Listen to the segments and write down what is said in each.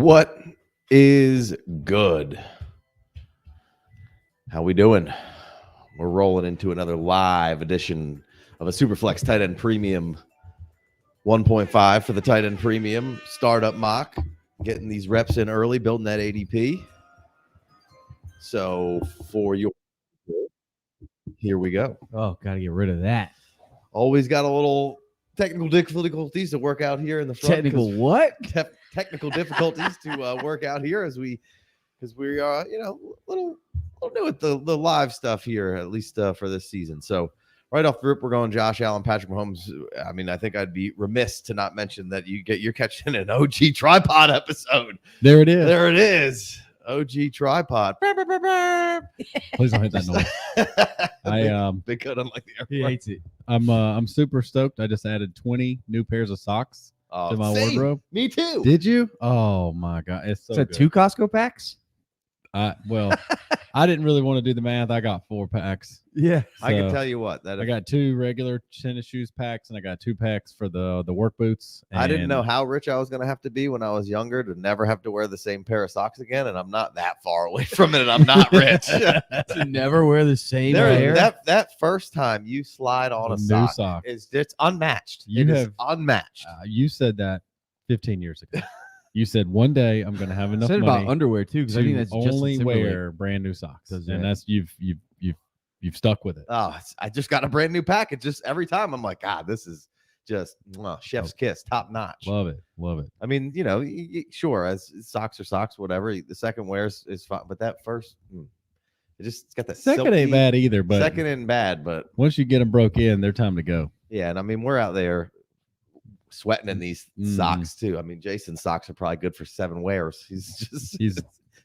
What is good? How we doing? We're rolling into another live edition of a Superflex Tight End Premium 1.5 for the Tight End Premium startup mock. Getting these reps in early, building that ADP. So for your, here we go. Oh, got to get rid of that. Always got a little technical difficulties to work out here in the front. Technical what? Technical difficulties to work out here because we are a little new with the live stuff here, at least for this season. So right off the rip, we're going Josh Allen, Patrick Mahomes. I mean, I think I'd be remiss to not mention that you're catching an OG tripod episode. There it is. There it is. OG tripod. Please don't hit that noise. Big cut unlike the He hates it. I'm super stoked. I just added 20 new pairs of socks to my wardrobe. Me too. Did you? Oh my god, it's so Is that good. 2 Costco packs? Well, I didn't really want to do the math. I got 4 packs. Yeah. I can So, tell you what. That I got 2 regular tennis shoes packs, and I got 2 packs for the work boots. I didn't and- know how rich I was going to have to be when I was younger to never have to wear the same pair of socks again, and I'm not that far away from it, and I'm not rich. To never wear the same There, pair. that first time you slide on a new sock is it's unmatched. You It is have- unmatched. You said that 15 years ago. You said one day I'm going to have enough said money about underwear too, because I think to that's Justin only Timberlake. wear brand new socks, Does and that. that's you've stuck with it. I just got a brand new package. Just every time I'm like, this is just chef's kiss, top notch. Love it. I mean, sure, as socks are socks, whatever. The second wear is fine, but that first, it's got that Second ain't silky- bad either, but Second ain't bad, but once you get them broke in, they're time to go. yeah, and I mean, we're out there sweating in these socks too. I mean, Jason's socks are probably good for 7 wears. He's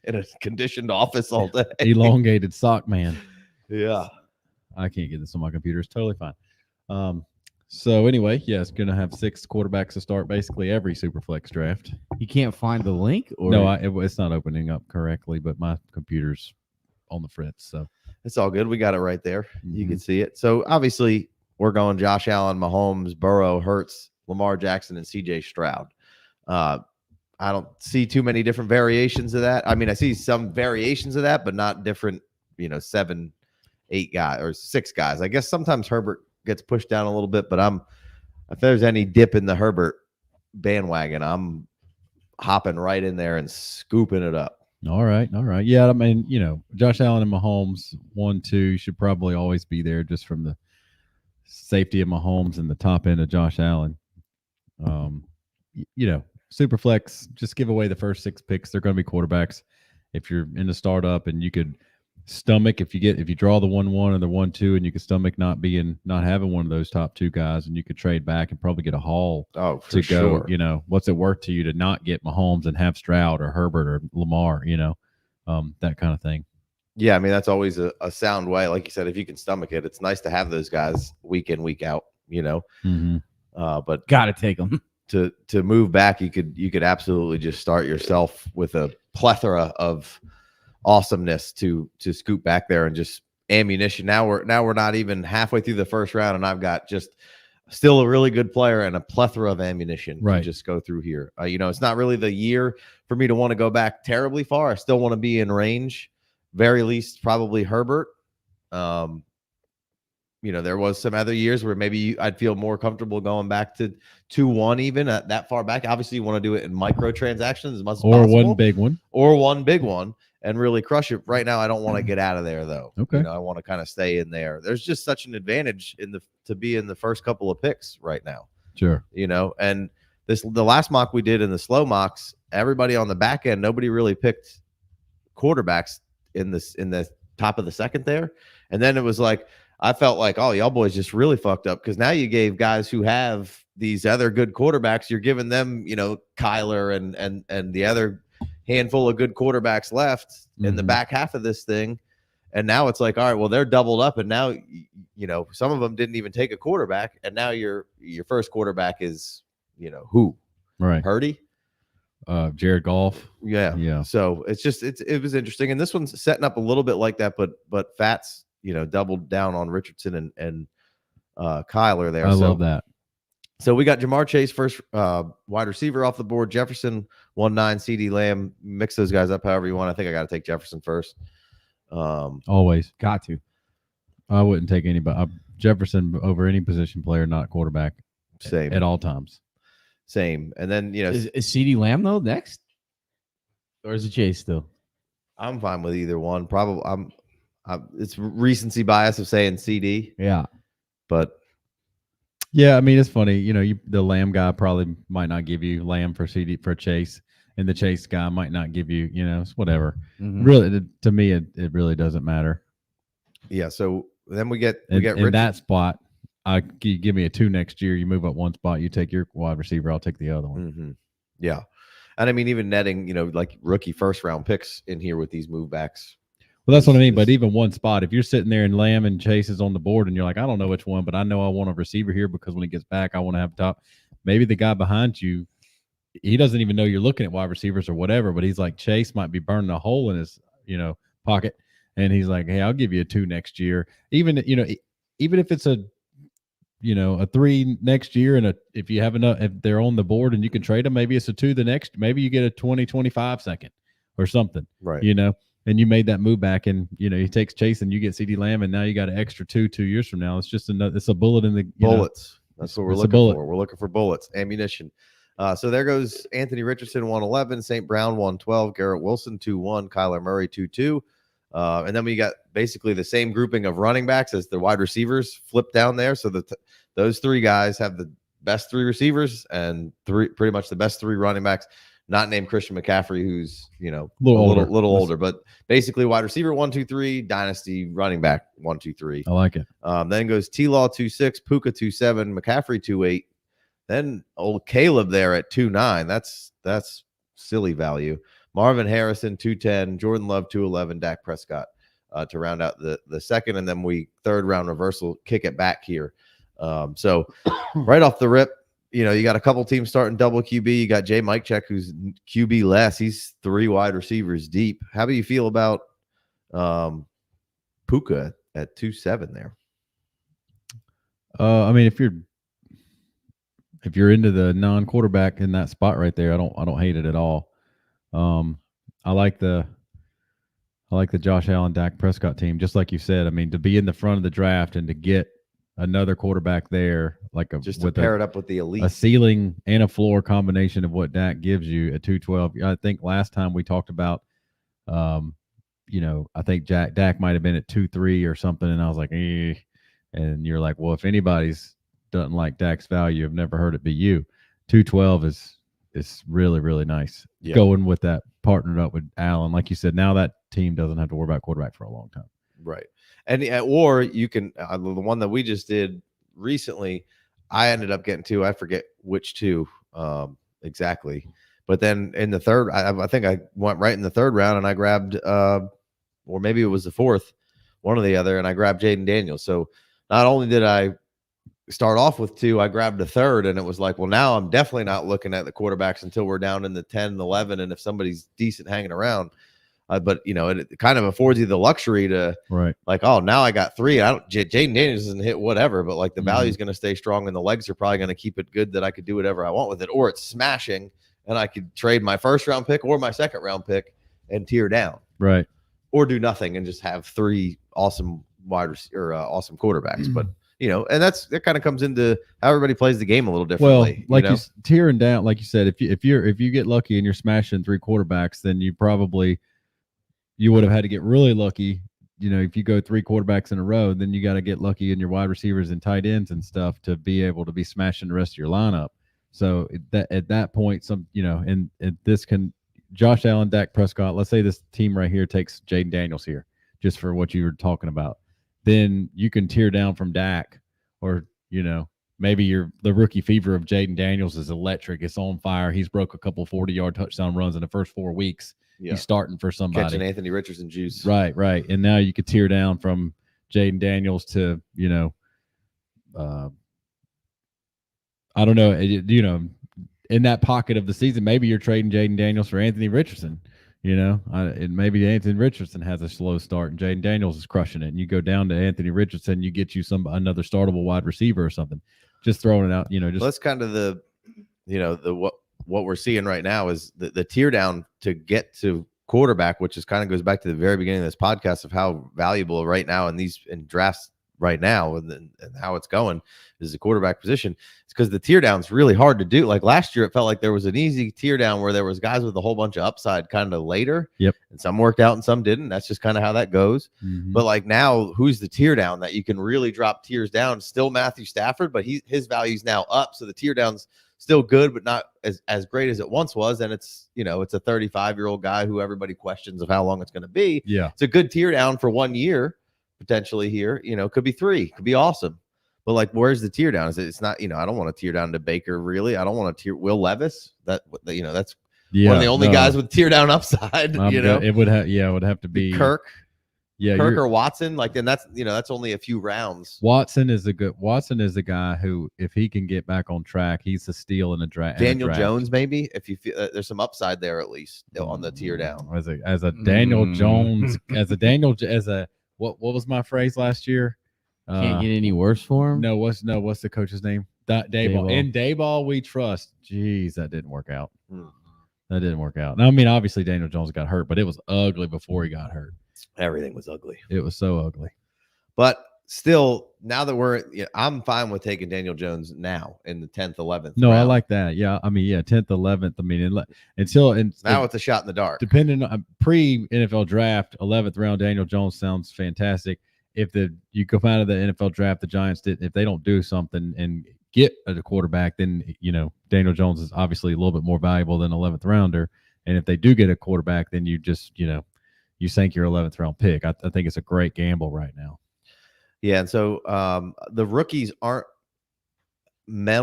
in a conditioned office all day. Elongated sock man. Yeah. I can't get this on my computer. It's totally fine. So anyway, yeah, it's gonna have 6 quarterbacks to start basically every Superflex draft. You can't find the link, or No, it's not opening up correctly, but my computer's on the fritz. So It's all good. We got it right there. You Mhm. can see it. So obviously, we're going Josh Allen, Mahomes, Burrow, Hurts, Lamar Jackson, and CJ Stroud. I don't see too many different variations of that. I mean, I see some variations of that, but not different, 7, 8 guys or 6 guys. I guess sometimes Herbert gets pushed down a little bit, but if there's any dip in the Herbert bandwagon, I'm hopping right in there and scooping it up. all right. Yeah, I mean, Josh Allen and Mahomes 1, 2 should probably always be there just from the safety of Mahomes and the top end of Josh Allen. Superflex, just give away the first 6 picks. They're going to be quarterbacks. If you're in the startup and you could stomach, if you draw the 1-1 or the 1-2, and you could stomach not having one of those top 2 guys, and you could trade back and probably get a haul For to sure. go. What's it worth to you to not get Mahomes and have Stroud or Herbert or Lamar? That kind of thing. Yeah, I mean, that's always a sound way. Like you said, if you can stomach it, it's nice to have those guys week in, week out, Mm-hmm. But gotta take them. to move back, you could absolutely just start yourself with a plethora of awesomeness to scoop back there and just ammunition. Now we're not even halfway through the first round, and I've got just still a really good player and a plethora of ammunition Right. to just go through here. It's not really the year for me to want to go back terribly far. I still want to be in range, very least probably Herbert. There was some other years where maybe I'd feel more comfortable going back to 2-1 even that far back. Obviously, you want to do it in micro transactions as much as Or possible. one big one. Or one big one and really crush it. Right now, I don't want to get out of there, though. Okay. I want to kind of stay in there. There's just such an advantage to be in the first couple of picks right now. Sure. And the last mock we did in the slow mocks, everybody on the back end, nobody really picked quarterbacks in the top of the second there. And then it was like, I felt like, oh, y'all boys just really fucked up, because now you gave guys who have these other good quarterbacks, you're giving them, Kyler and the other handful of good quarterbacks left in the Mhm. back half of this thing. And now it's like, all right, well, they're doubled up, and now some of them didn't even take a quarterback, and now your first quarterback is who? Right. Purdy? Jared Goff. Yeah. So it was interesting, and this one's setting up a little bit like that, but Fats doubled down on Richardson and Kyler there. I love that. So we got Jamar Chase first wide receiver off the board. Jefferson 1-9, CD Lamb. Mix those guys up however you want. I think I got to take Jefferson first. Always Got to. I wouldn't take anybody Jefferson over any position player, not quarterback. Same at all times. Same. And then Is CD Lamb though next, or is it Chase still? I'm fine with either one. Probably it's recency bias of saying CD. Yeah, but. Yeah, I mean it's funny. The Lamb guy probably might not give you Lamb for Chase, and the Chase guy might not give you. It's whatever. Mm-hmm. Really, to me, it really doesn't matter. Yeah. So then we get in that spot. You give me a 2 next year. You move up one spot. You take your wide receiver. I'll take the other one. Mm-hmm. Yeah, and I mean even netting, like rookie first round picks in here with these move backs. Well, that's what I mean. But even one spot, if you're sitting there and Lamb and Chase is on the board and you're like, I don't know which one, but I know I want a receiver here because when he gets back, I want to have top. Maybe the guy behind you, he doesn't even know you're looking at wide receivers or whatever, but he's like, Chase might be burning a hole in his, pocket. And he's like, hey, I'll give you a 2 next year. Even if it's a 3 next year and if you have enough, if they're on the board and you can trade them, maybe it's a 2 the next, maybe you get a 20-25 second or something, right? And you made that move back, and he takes Chase, and you get CD Lamb, and now you got an extra 2 years from now. It's just it's a bullet in the bullets. That's what we're looking for. We're looking for bullets, ammunition. So there goes Anthony Richardson 111, St. Brown 112, Garrett Wilson 2-1, Kyler Murray 2-2, and then we got basically the same grouping of running backs as the wide receivers flipped down there. So those 3 guys have the best 3 receivers and pretty much the best 3 running backs. Not named Christian McCaffrey, who's a little older, but basically wide receiver 1, 2, 3, dynasty running back 1, 2, 3. I like it. Then goes T-Law 2-6, Puka 2-7, McCaffrey 2-8. Then old Caleb there at 2-9. That's silly value. Marvin Harrison 2-10, Jordan Love 2-11, Dak Prescott to round out the second, and then we third round reversal kick it back here. So right off the rip. You got a couple teams starting double QB. You got Jay Mikecheck, who's QB less. He's 3 wide receivers deep. How do you feel about Puka at 2-7 there? I mean, if you're into the non-quarterback in that spot right there, I don't hate it at all. I like the Josh Allen, Dak Prescott team, just like you said. I mean, to be in the front of the draft and to get another quarterback there, just to pair it up with the elite, a ceiling and a floor combination of what Dak gives you at 212. I think last time we talked about, I think Dak might have been at 2-3 or something, and I was like, and you're like, well, if anybody's doesn't like Dak's value, I've never heard it be you. 212 is really, really nice. Yeah. Going with that, partnered up with Allen, like you said. Now that team doesn't have to worry about quarterback for a long time, right? And or you can the one that we just did recently, I ended up getting 2. I forget which 2 exactly, but then in the third, I think I went right in the third round and I grabbed or maybe it was the fourth, one or the other, and I grabbed Jaden Daniels. So not only did I start off with 2, I grabbed a third, and it was like, well, now I'm definitely not looking at the quarterbacks until we're down in the 10 and 11, and if somebody's decent hanging around. But it kind of affords you the luxury to like, oh, now I got 3. Jaden Daniels doesn't hit whatever, but like the value is going to stay strong and the legs are probably going to keep it good that I could do whatever I want with it, or it's smashing and I could trade my first round pick or my second round pick and tear down, right? Or do nothing and just have 3 awesome awesome quarterbacks. But and that kind of comes into how everybody plays the game a little differently. Well, like you tearing down, like you said, if you get lucky and you're smashing 3 quarterbacks, then you would have had to get really lucky. If you go 3 quarterbacks in a row, then you got to get lucky in your wide receivers and tight ends and stuff to be able to be smashing the rest of your lineup. So at that point, and this can Josh Allen, Dak Prescott. Let's say this team right here takes Jaden Daniels here, just for what you were talking about. Then you can tear down from Dak, or maybe the rookie fever of Jaden Daniels is electric. It's on fire. He's broke a couple 40-yard touchdown runs in the first 4 weeks. Yeah. He's starting for somebody. Catching Anthony Richardson juice. Right. And now you could tear down from Jaden Daniels to, I don't know, in that pocket of the season, maybe you're trading Jaden Daniels for Anthony Richardson. And maybe Anthony Richardson has a slow start and Jaden Daniels is crushing it. And you go down to Anthony Richardson, you get you another startable wide receiver or something. just throwing it out. Just Well, that's kind of the what we're seeing right now is the tear down to get to quarterback, which is kind of goes back to the very beginning of this podcast of how valuable right now in drafts right now and how it's going is the quarterback position. It's because the tear down's really hard to do. Like last year, it felt like there was an easy tear down where there was guys with a whole bunch of upside kind of later. Yep. And some worked out and some didn't. That's just kind of how that goes. Mhm. But like now, who's the tear down that you can really drop tiers down? Still Matthew Stafford, but his value's now up. So the tear down's still good, but not as great as it once was. And it's a 35-year-old guy who everybody questions of how long it's going to be. Yeah. It's a good tear down for 1 year. Potentially here, could be 3, could be awesome, but like, where's the tear down? It's not, I don't want to tear down to Baker. Really, I don't want to tear Will Levis. That's one of the only guys with tear down upside. It would have to be Kirk. Yeah, Kirk or Watson. Like, and that's only a few rounds. Watson is a guy who, if he can get back on track, he's a steal in a draft. Daniel Jones, maybe, if you feel there's some upside there at least on the tear down. As a Daniel Jones, what was my phrase last year? Can't get any worse for him. No, what's the coach's name? Dayball. In Dayball, we trust. Jeez, that didn't work out. That didn't work out. Now, I mean, obviously Daniel Jones got hurt, but it was ugly before he got hurt. Everything was ugly. It was so ugly. But still, now that I'm fine with taking Daniel Jones now in the 10th, 11th. No, round. I like that. Yeah, I mean, 10th, 11th. I mean, now it's a shot in the dark. Depending on pre-NFL draft, 11th round, Daniel Jones sounds fantastic. If you go out of the NFL draft, the Giants if they don't do something and get a quarterback, then Daniel Jones is obviously a little bit more valuable than 11th rounder. And if they do get a quarterback, then you just you sank your 11th round pick. I think it's a great gamble right now. Yeah, and so the rookies aren't they're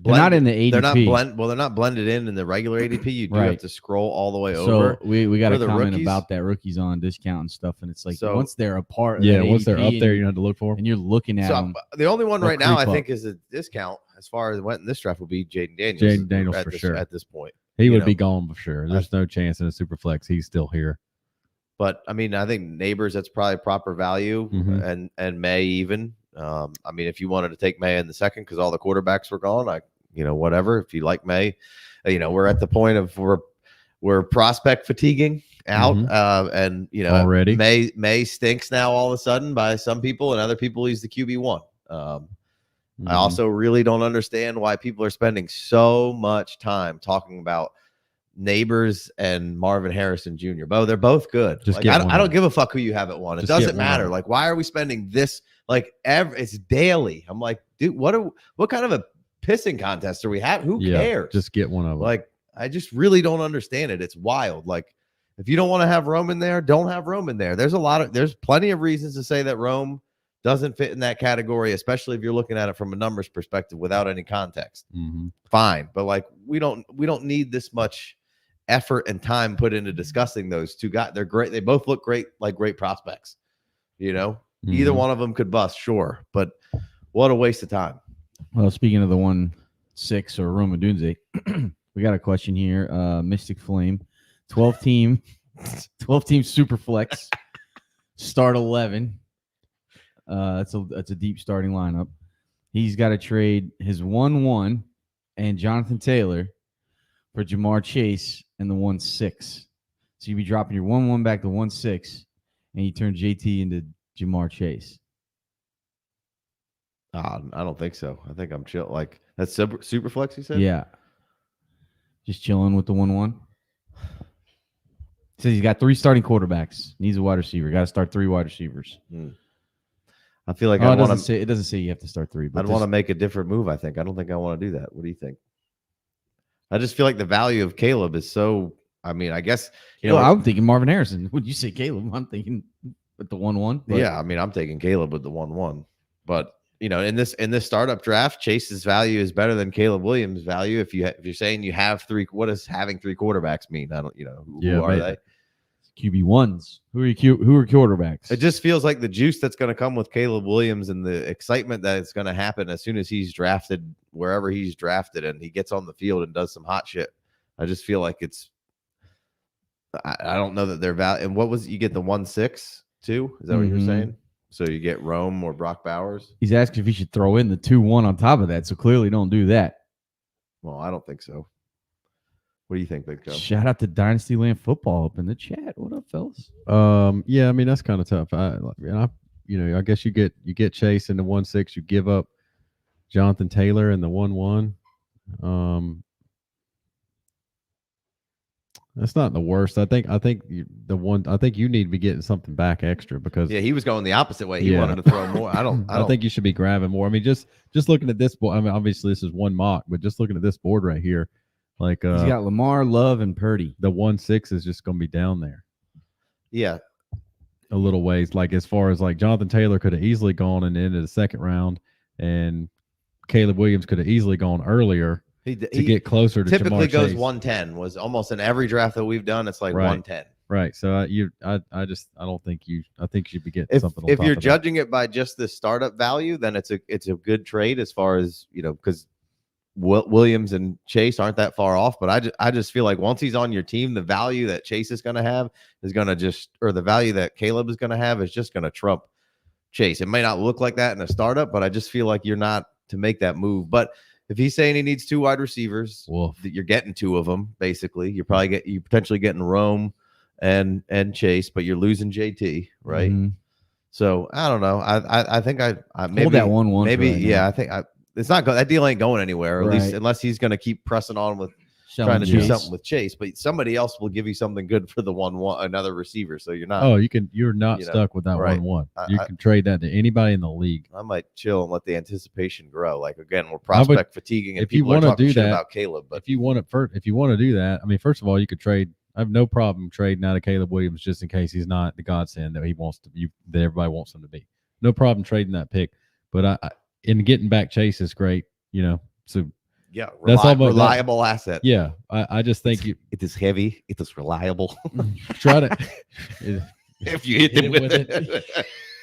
not in the ADP. They're not blended in the regular ADP. You do Right. have to scroll all the way over. So we got a the comment rookies. about that rookies on discount and stuff, and it's like So- once they're a part of Yeah, that once they're up ADP there, you don't have to look for them. and you're looking at them. The only one They'll right now I creep think is a discount as far as went in this draft will be Jaden Daniels. Jaden Daniels at for this, sure. at this point. He would be gone for sure. There's no chance in a super flex. He's still here. But I mean, I think Neighbors, that's probably proper value, Mhm. and May even. I mean, if you wanted to take May in the second because all the quarterbacks were gone, whatever. If you like May, we're at the point of we're prospect fatiguing out, and Already. May stinks now all of a sudden by some people, and other people he's the QB1. I also really don't understand why people are spending so much time talking about Neighbors and Marvin Harrison Jr. They're both good. Just I don't give a fuck who you have at one. It Just get doesn't one matter. of them. Like, why are we spending this? Like, it's daily. I'm like, dude, what kind of a pissing contest are we having? Who cares? Just get one of them. Like, I just really don't understand it. It's wild. Like, if you don't want to have Rome in there, don't have Rome in there. There's plenty of reasons to say that Rome doesn't fit in that category, especially if you're looking at it from a numbers perspective without any context. Fine, but like we don't need this much effort and time put into discussing those two guys. They're great. They both look great, like great prospects. Either one of them could bust, sure, but what a waste of time. Well, speaking of the 1-6 or Roma Dunze, we got a question here. Mystic Flame, 12-team Superflex, start 11. That's a deep starting lineup. He's got to trade his 1-1 and Jonathan Taylor for Jamar Chase and the 1-6. So you'd be dropping your 1-1 back to 1-6, and you turn JT into Jamar Chase. I don't think so. I think I'm chill. Like, that's super flex, you said? Yeah. Just chilling with the 1-1. Says he's got 3 starting quarterbacks. Needs a wide receiver. Got to start 3 wide receivers. I feel like it doesn't say you have to start 3. But I'd want to make a different move, I think. I don't think I want to do that. What do you think? I just feel like the value of Caleb is so, I mean, I guess, I'm thinking Marvin Harrison. When you say Caleb, I'm thinking with the 1-1. Yeah, I mean, I'm taking Caleb with the 1-1. But, in this startup draft, Chase's value is better than Caleb Williams' value. If you're saying you have 3, what does having 3 quarterbacks mean? I don't, who are they? QB1s. Who are quarterbacks? It just feels like the juice that's going to come with Caleb Williams and the excitement that it's going to happen as soon as he's drafted wherever he's drafted and he gets on the field and does some hot shit. I just feel like I don't know that they're value. And what was you get the 1-6 too? Is that what you're saying? So you get Rome or Brock Bowers? He's asking if he should throw in the 2-1 on top of that. So clearly don't do that. Well, I don't think so. What do you think, Big Joe? Shout out to Dynasty Land Football up in the chat. What up, fellas? Yeah, I mean that's kind of tough. I guess you get Chase in the 1-6, you give up Jonathan Taylor in the 1-1. That's not the worst. I think you need to be getting something back extra because Yeah, he was going the opposite way. He wanted to throw more. I think you should be grabbing more. I mean, just looking at this board. I mean, obviously this is one mock, but just looking at this board right here, like he's got Lamar, Love, and Purdy. The 1-6 is just going to be down there. Yeah, a little ways. Like as far as like Jonathan Taylor could have easily gone in the end of the second round, and Caleb Williams could have easily gone earlier. He get closer to typically Jamar goes Chase. 110 was almost in every draft that we've done. It's like 110. Right. So I don't think you. I think you should be getting something. If you're judging it by just the startup value, then it's a good trade as far as because Williams and Chase aren't that far off. But I just feel like once he's on your team, the value that Chase is going to have is going to the value that Caleb is going to have is just going to trump Chase. It may not look like that in a startup, but I just feel like you're not to make that move. But if he's saying he needs 2 wide receivers, you're getting 2 of them. Basically, you potentially getting Rome and Chase, but you're losing JT, right? Mm-hmm. So I don't know. I think I maybe hold that 1-1. Maybe I think it's not that deal ain't going anywhere. At least unless he's going to keep pressing on with trying to do something with Chase. But somebody else will give you something good for the 1-1, another receiver. So you're not. Oh, you're not stuck with that 1-1. You can trade that to anybody in the league. I might chill and let the anticipation grow. Like again, we're prospect fatiguing, and if you want to do that about Caleb. But if you want to do that, I mean, first of all, you could trade. I have no problem trading out of Caleb Williams just in case he's not the godsend that he wants to be, that everybody wants him to be. No problem trading that pick. But in getting back Chase is great. So yeah, that's reliable asset. Yeah, I just think it is heavy. It is reliable. Try to if you hit them with it.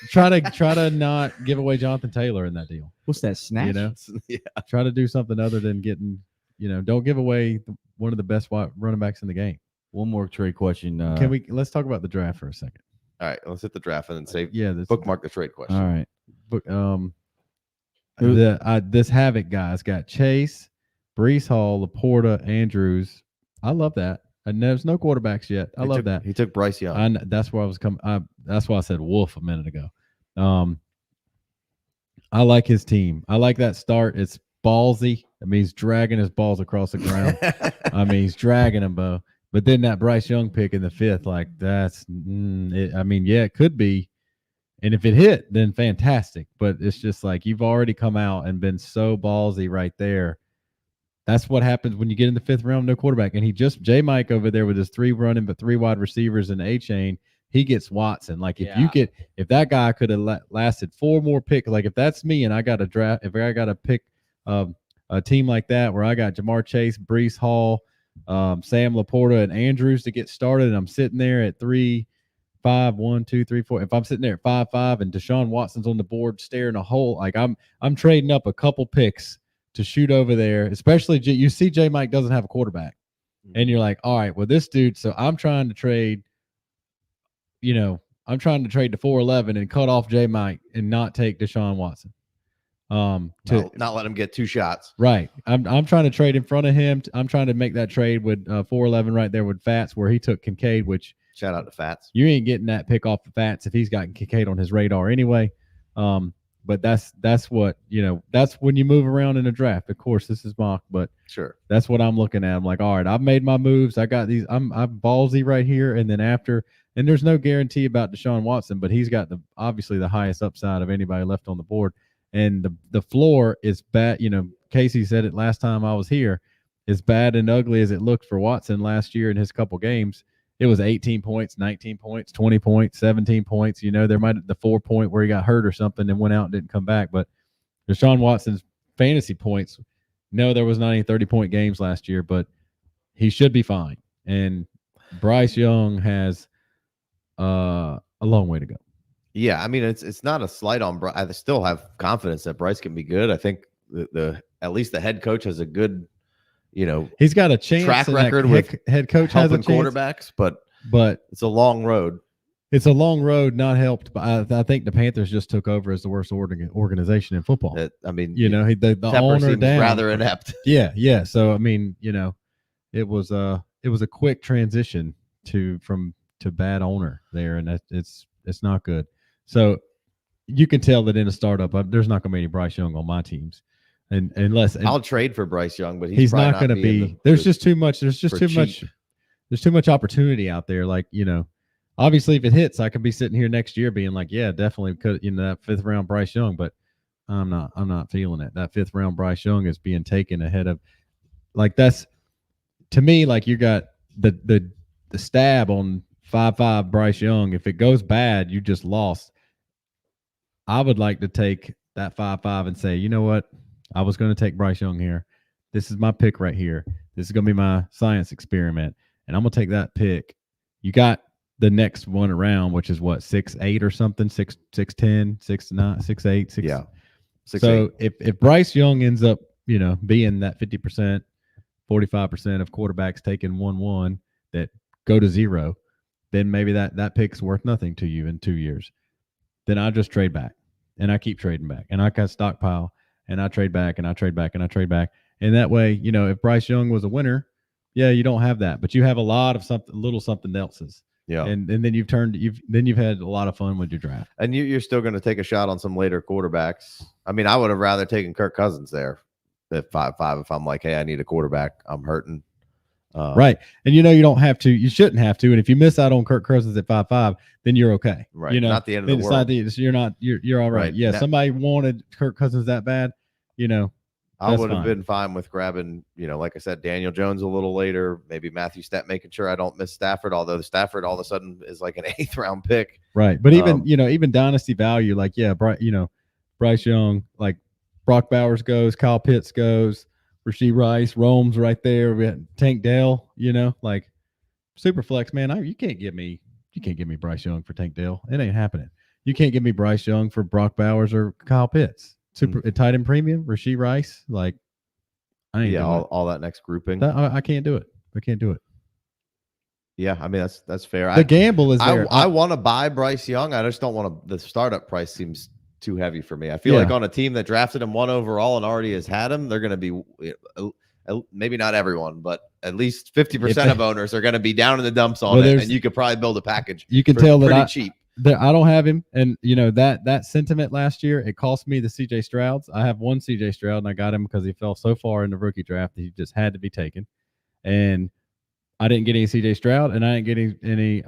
Try to not give away Jonathan Taylor in that deal. What's that snatch? Yeah. Try to do something other than getting. Don't give away one of the best running backs in the game. One more trade question. Let's talk about the draft for a second. All right, let's hit the draft and then save. Yeah, bookmark the trade question. All right. This Havoc guy's got Chase, Breece Hall, Laporta, Andrews. I love that. And there's no quarterbacks yet. I love that. He took Bryce Young. That's where I was coming. That's why I said Wolf a minute ago. I like his team. I like that start. It's ballsy. I mean, he's dragging his balls across the ground. I mean, he's dragging them, Bo. But then that Bryce Young pick in the 5th, like that's it could be. And if it hit, then fantastic. But it's just like you've already come out and been so ballsy right there. That's what happens when you get in the 5th round, no quarterback. And J Mike over there with his 3 running, but 3 wide receivers in the A chain, he gets Watson. Like if that guy could have lasted 4 more picks, like if that's me and I got to draft, if I got to pick a team like that where I got Jamar Chase, Breece Hall, Sam Laporta, and Andrews to get started, and I'm sitting there at 3-5, 1, 2, 3, 4. If I'm sitting there at 5-5 and Deshaun Watson's on the board staring a hole, like I'm trading up a couple picks to shoot over there, especially you see J Mike doesn't have a quarterback. And you're like, all right, well, this dude, so I'm trying to trade, I'm trying to trade to 411 and cut off J Mike and not take Deshaun Watson. Not let him get 2 shots. Right. I'm trying to trade in front of him. I'm trying to make that trade with 411 right there with Fats where he took Kincaid, which shout out to Fats. You ain't getting that pick off the Fats if he's got Kincaid on his radar anyway. But that's what, that's when you move around in a draft. Of course, this is mock, but sure. That's what I'm looking at. I'm like, all right, I've made my moves. I got these. I'm ballsy right here. And then and there's no guarantee about Deshaun Watson, but he's got obviously the highest upside of anybody left on the board. And the floor is bad. Casey said it last time I was here. As bad and ugly as it looked for Watson last year in his couple games, it was 18 points, 19 points, 20 points, 17 points. There might have the 4 point where he got hurt or something and went out and didn't come back. But Deshaun Watson's fantasy points, no, there was not any 30-point games last year, but he should be fine. And Bryce Young has a long way to go. Yeah, I mean it's not a slight on Bryce. I still have confidence that Bryce can be good. I think at least the head coach has a good, he's got a chance track record with head coach has a chance. Quarterbacks, but it's a long road. it's a long road, not helped. But I think the Panthers just took over as the worst organization in football. I mean, You know, the Tepper owner seems down. rather inept. Yeah. So I mean, you know, it was a quick transition to bad owner there, and it's not good. So you can tell that in a startup, there's not going to be any Bryce Young on my teams, and unless I'll trade for Bryce Young, but he's not going to be. There's just too much. There's just too much. cheap. There's too much opportunity out there. Like, you know, obviously if it hits, I could be sitting here next year being like, yeah, definitely could, you know, that 5th round Bryce Young, but I'm not feeling it. That 5th round Bryce Young is being taken ahead of, like, that's, to me, like, you got the stab on 5.5 Bryce Young. If it goes bad, you just lost. I would like to take that 5.5 and say, you know what? I was going to take Bryce Young here. This is my pick right here. This is going to be my science experiment. And I'm going to take that pick. You got the next one around, which is what, 6'8" or something, 6'10", 6'9", 6'8", 6. Yeah. 6'8". So if Bryce Young ends up, you know, being that 50%, 45% of quarterbacks taking 1-1 that go to 0, then maybe that pick's worth nothing to you in 2 years. Then I just trade back, and I keep trading back, and I can stockpile, and I trade back, and I trade back, and I trade back. And that way, you know, if Bryce Young was a winner, yeah, you don't have that, but you have a lot of something else's. Yeah. And then you've had a lot of fun with your draft. And you're still going to take a shot on some later quarterbacks. I mean, I would have rather taken Kirk Cousins there at 5.5 if I'm like, hey, I need a quarterback. I'm hurting. Right. And you know, you don't have to, you shouldn't have to. And if you miss out on Kirk Cousins at 5.5, then you're okay. Right. You know, not the end of the world. You're all right. Yeah. Somebody wanted Kirk Cousins that bad, you know. I would have been fine with grabbing, you know, like I said, Daniel Jones a little later, maybe Matthew making sure I don't miss Stafford, although Stafford all of a sudden is like an 8th round pick. Right. But even dynasty value, like, yeah, Bryce Young, like Brock Bowers goes, Kyle Pitts goes, Rashee Rice, Rome's right there. We had Tank Dell, you know, like Superflex, man. You can't give me Bryce Young for Tank Dell. It ain't happening. You can't give me Bryce Young for Brock Bowers or Kyle Pitts. Tight end premium, Rashee Rice, like, I ain't all that next grouping. I can't do it. I can't do it. Yeah, I mean that's fair. The gamble is there. I want to buy Bryce Young. I just don't want to. The startup price seems too heavy for me. I feel like on a team that drafted him 1 overall and already has had him, they're going to be maybe not everyone, but at least 50% of owners are going to be down in the dumps on it, and you could probably build a package. You can tell that cheap. I don't have him, and you know that sentiment last year, it cost me the CJ Strouds. I have one CJ Stroud, and I got him because he fell so far in the rookie draft that he just had to be taken. And I didn't get any CJ Stroud, and I didn't get any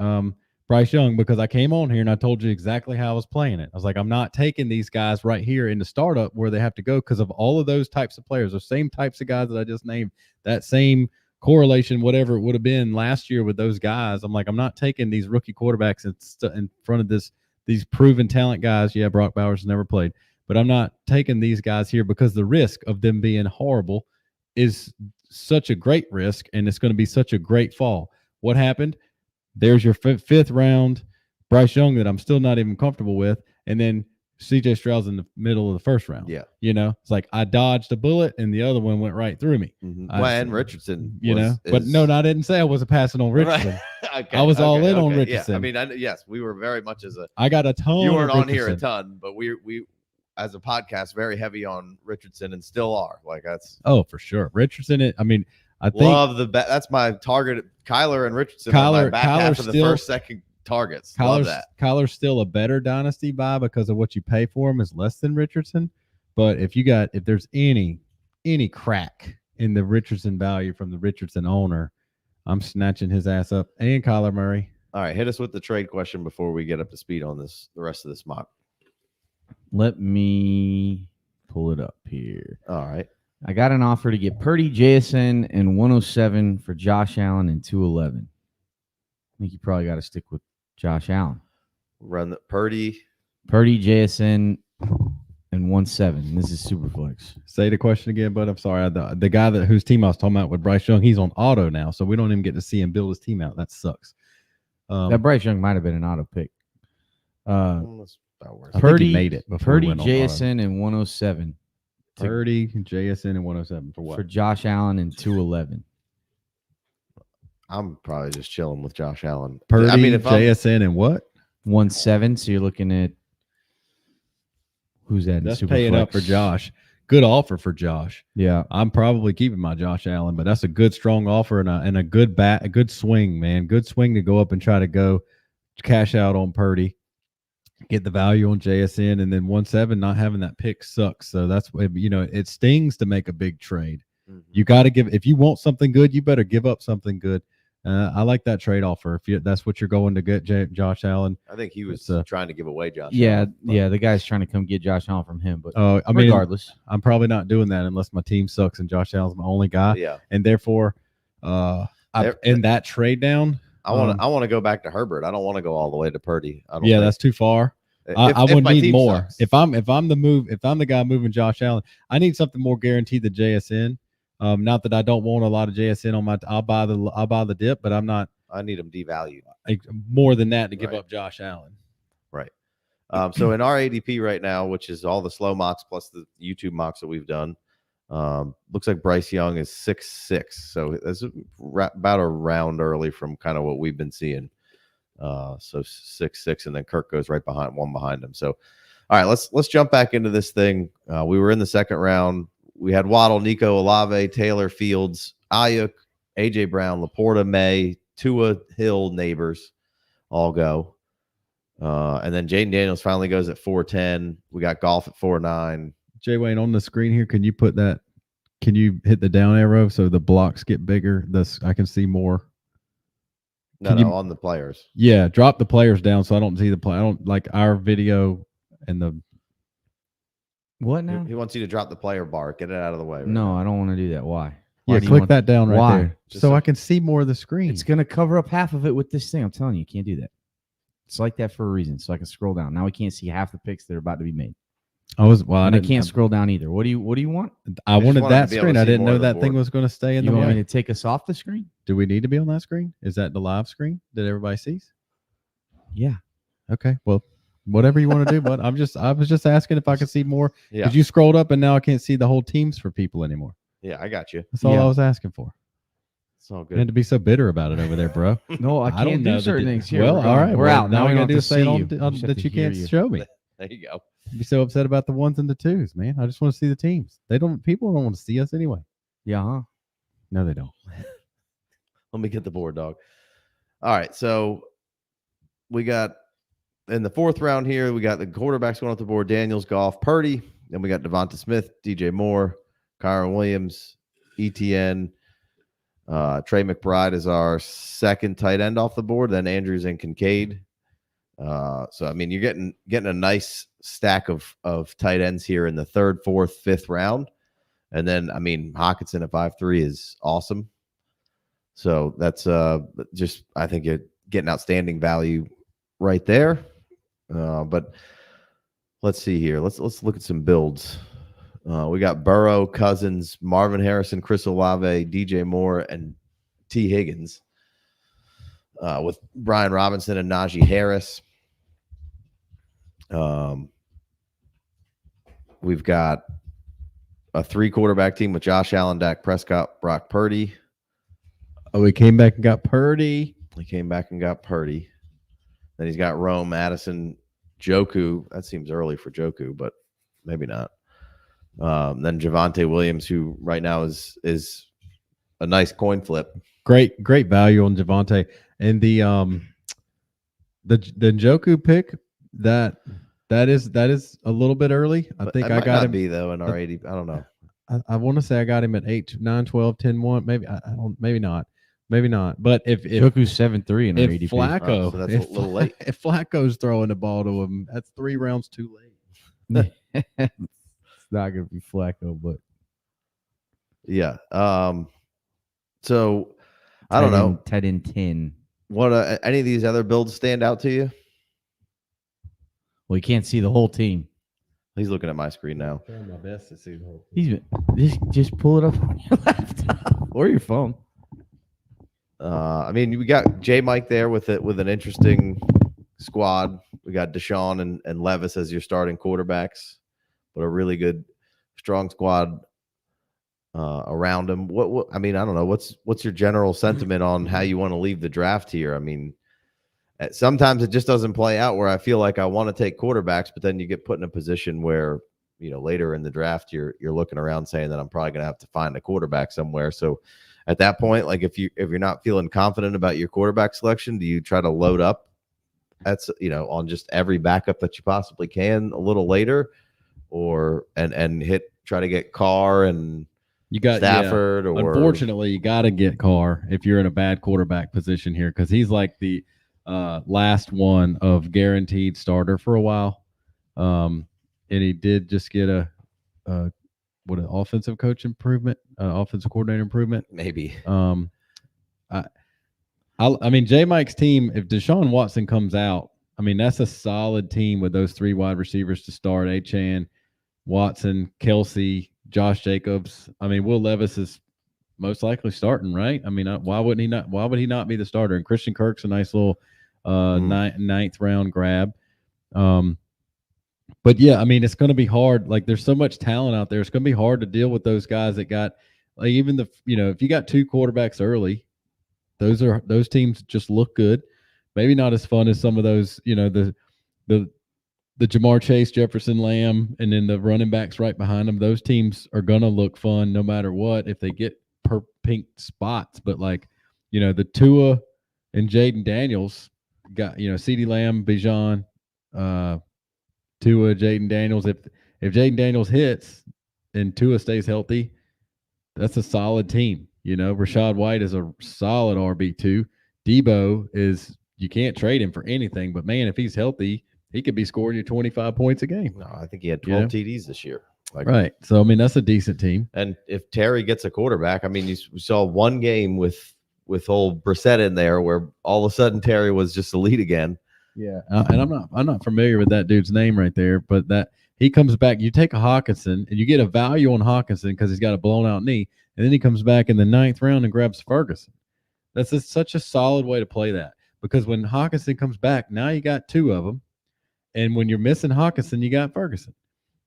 Bryce Young because I came on here and I told you exactly how I was playing it. I was like, I'm not taking these guys right here in the startup where they have to go because of all of those types of players, those same types of guys that I just named, that same correlation, whatever it would have been last year with those guys. I'm like, I'm not taking these rookie quarterbacks in front of these proven talent guys. Yeah, Brock Bowers never played, but I'm not taking these guys here because the risk of them being horrible is such a great risk, and it's going to be such a great fall. What happened? There's your 5th round Bryce Young that I'm still not even comfortable with, and then CJ Stroud's in the middle of the 1st round. Yeah. You know, it's like I dodged a bullet and the other one went right through me. Mm-hmm. And Richardson, but no, I didn't say I wasn't passing on Richardson. Right. Okay, I was all in on Richardson. Yeah. I mean, yes, we were very much I got a ton. You weren't on here a ton, but we as a podcast very heavy on Richardson and still are. Like that's for sure. Richardson. I mean, I think that's my target. Kyler and Richardson. Kyler back half of the first, second targets. Love that. Kyler's still a better dynasty buy because of what you pay for him is less than Richardson. But if there's any crack in the Richardson value from the Richardson owner, I'm snatching his ass up. And Kyler Murray. All right, hit us with the trade question before we get up to speed on the rest of this mock. Let me pull it up here. All right. I got an offer to get Purdy, JSN, and 107 for Josh Allen and 211. I think you probably got to stick with Josh Allen. Run the Purdy, JSN, and 17. This is Superflex. Say the question again, but I'm sorry. The guy whose team I was talking about with Bryce Young, he's on auto now, so we don't even get to see him build his team out. That sucks. That Bryce Young might have been an auto pick. Purdy made it. Purdy, JSN, and 107. Purdy, JSN, and 107 for what? For Josh Allen and 211. I'm probably just chilling with Josh Allen. Purdy, JSN, and what? 1.7. So you're looking at who's that? in That's paying up for Superflex? Josh. Good offer for Josh. Yeah. I'm probably keeping my Josh Allen, but that's a good, strong offer and a good a good swing, man. Good swing to go up and try to go cash out on Purdy, get the value on JSN, and then 1.7 not having that pick sucks. So that's it stings to make a big trade. You got to if you want something good, you better give up something good. I like that trade offer. If that's what you're going to get, Josh Allen. I think he was trying to give away Josh. Yeah, Allen, yeah. The guy's trying to come get Josh Allen from him, but I mean, regardless, I'm probably not doing that unless my team sucks and Josh Allen's my only guy. Yeah, and therefore, in that trade down, I want to go back to Herbert. I don't want to go all the way to Purdy. I don't yeah, think. that's too far. I would need more. If I'm the guy moving Josh Allen, I need something more guaranteed than JSN. Not that I don't want a lot of JSN on my. I'll buy the dip, but I'm not. I need him devalued More than that to give up Josh Allen. Right. So in our ADP right now, which is all the slow mocks plus the YouTube mocks that we've done, looks like Bryce Young is 6'6". So that's about a round early from kind of what we've been seeing. So 6'6", and then Kirk goes right behind him. So, all right, let's jump back into this thing. We were in the second round. We had Waddle, Nico, Olave, Taylor, Fields, Ayuk, AJ Brown, Laporta, May, Tua, Hill, Neighbors, all go. And then Jaden Daniels finally goes at 4'10". We got Golf at 4'9". Jay Wayne, on the screen here, can you put that? Can you hit the down arrow so the blocks get bigger? I can see more. No, on the players. Yeah, drop the players down so I don't see the play. I don't like our video and the. What now? He wants you to drop the player bar. Get it out of the way. Right No, now. I don't want to do that. Why? Yeah, click that down right Why? there so I can see more of the screen. It's going to cover up half of it with this thing. I'm telling you, you can't do that. It's like that for a reason, so I can scroll down. Now we can't see half the picks that are about to be made. I can't scroll down either. What do you want? I wanted that screen. I didn't know that thing was going to stay in the You want way. me to take us off the screen? Do we need to be on that screen? Is that the live screen that everybody sees? Yeah. Okay. Well, whatever you want to do, but I was just asking if I could see more. Yeah. Because you scrolled up and now I can't see the whole teams for people anymore. Yeah, I got you. That's all I was asking for. It's all You good. had to be so bitter about it over there, bro. No, I can't do certain things here. Well, all right. We're out. Now we we got don't to have to say see that you can't show me. There you go. Be so upset about the ones and the twos, man. I just want to see the teams. People don't want to see us anyway. Yeah, huh? No, they don't. Let me get the board, dog. All right, so we got in the fourth round here, we got the quarterbacks going off the board: Daniels, Goff, Purdy. Then we got Devonta Smith, DJ Moore, Kyron Williams, ETN. Trey McBride is our second tight end off the board. Then Andrews and Kincaid. So I mean, you're getting a nice stack of tight ends here in the third, fourth, fifth round, and then I mean Hockenson at 5'3" is awesome. So that's just I think you're getting outstanding value right there. But let's see here. Let's look at some builds. We got Burrow, Cousins, Marvin Harrison, Chris Olave, DJ Moore, and T. Higgins. With Brian Robinson and Najee Harris. We've got a 3-quarterback team with Josh Allen, Dak Prescott, Brock Purdy. Oh, he came back and got Purdy. Then he's got Rome, Addison, Joku. That seems early for Joku, but maybe not. Then Javonte Williams, who right now is a nice coin flip. Great value on Javonte. And the Joku pick that is a little bit early. I think I got him. Be though in our 80. I don't know. I want to say I got him at 8, 9, 12, 10, 1. Maybe I don't. Maybe not. But if Joku's 7'3" in our ADP. Flacco, so that's a little late. If Flacco's throwing the ball to him, that's 3 rounds too late. It's not gonna be Flacco, but yeah. So I don't know. Tight end 10. What any of these other builds stand out to you? Well, you can't see the whole team. He's looking at my screen now. I'm trying my best to see the whole thing. Just pull it up on your laptop or your phone. I mean, we got J Mike there with an interesting squad. We got Deshaun and Levis as your starting quarterbacks, but a really good, strong squad around him. What I mean, I don't know. What's your general sentiment on how you want to leave the draft here? I mean, sometimes it just doesn't play out where I feel like I want to take quarterbacks, but then you get put in a position where, later in the draft, you're looking around saying that I'm probably going to have to find a quarterback somewhere. So at that point, like if you're not feeling confident about your quarterback selection, do you try to load up on just every backup that you possibly can a little later, or and try to get Carr and you got Stafford? Yeah. Or unfortunately, you got to get Carr if you're in a bad quarterback position here, because he's like the last one of guaranteed starter for a while. And he did just get an offensive coach improvement, offensive coordinator improvement, maybe. I mean, J Mike's team, if Deshaun Watson comes out, I mean, that's a solid team with those 3 wide receivers to start: Achane, Watson, Kelsey, Josh Jacobs. I mean, Will Levis is most likely starting, right? I mean, why would he not be the starter? And Christian Kirk's a nice little ninth round grab. But yeah, I mean, it's going to be hard. Like, there's so much talent out there. It's going to be hard to deal with those guys that got, like, even if you got 2 quarterbacks early, those teams just look good. Maybe not as fun as some of those, the Jamar Chase, Jefferson Lamb, and then the running backs right behind them. Those teams are going to look fun no matter what if they get pink spots. But like, the Tua and Jaden Daniels got, CeeDee Lamb, Bijan, Tua, Jaden Daniels. If Jaden Daniels hits and Tua stays healthy, that's a solid team. Rashad White is a solid RB2. Debo you can't trade him for anything, but man, if he's healthy, he could be scoring you 25 points a game. No, I think he had 12 TDs this year. Right. So, I mean, that's a decent team. And if Terry gets a quarterback, I mean, we saw one game with old Brissett in there where all of a sudden Terry was just the lead again. Yeah. And I'm not familiar with that dude's name right there, but that he comes back. You take a Hawkinson and you get a value on Hawkinson because he's got a blown out knee. And then he comes back in the 9th round and grabs Ferguson. That's such a solid way to play that, because when Hawkinson comes back, now you got 2 of them. And when you're missing Hawkinson, you got Ferguson.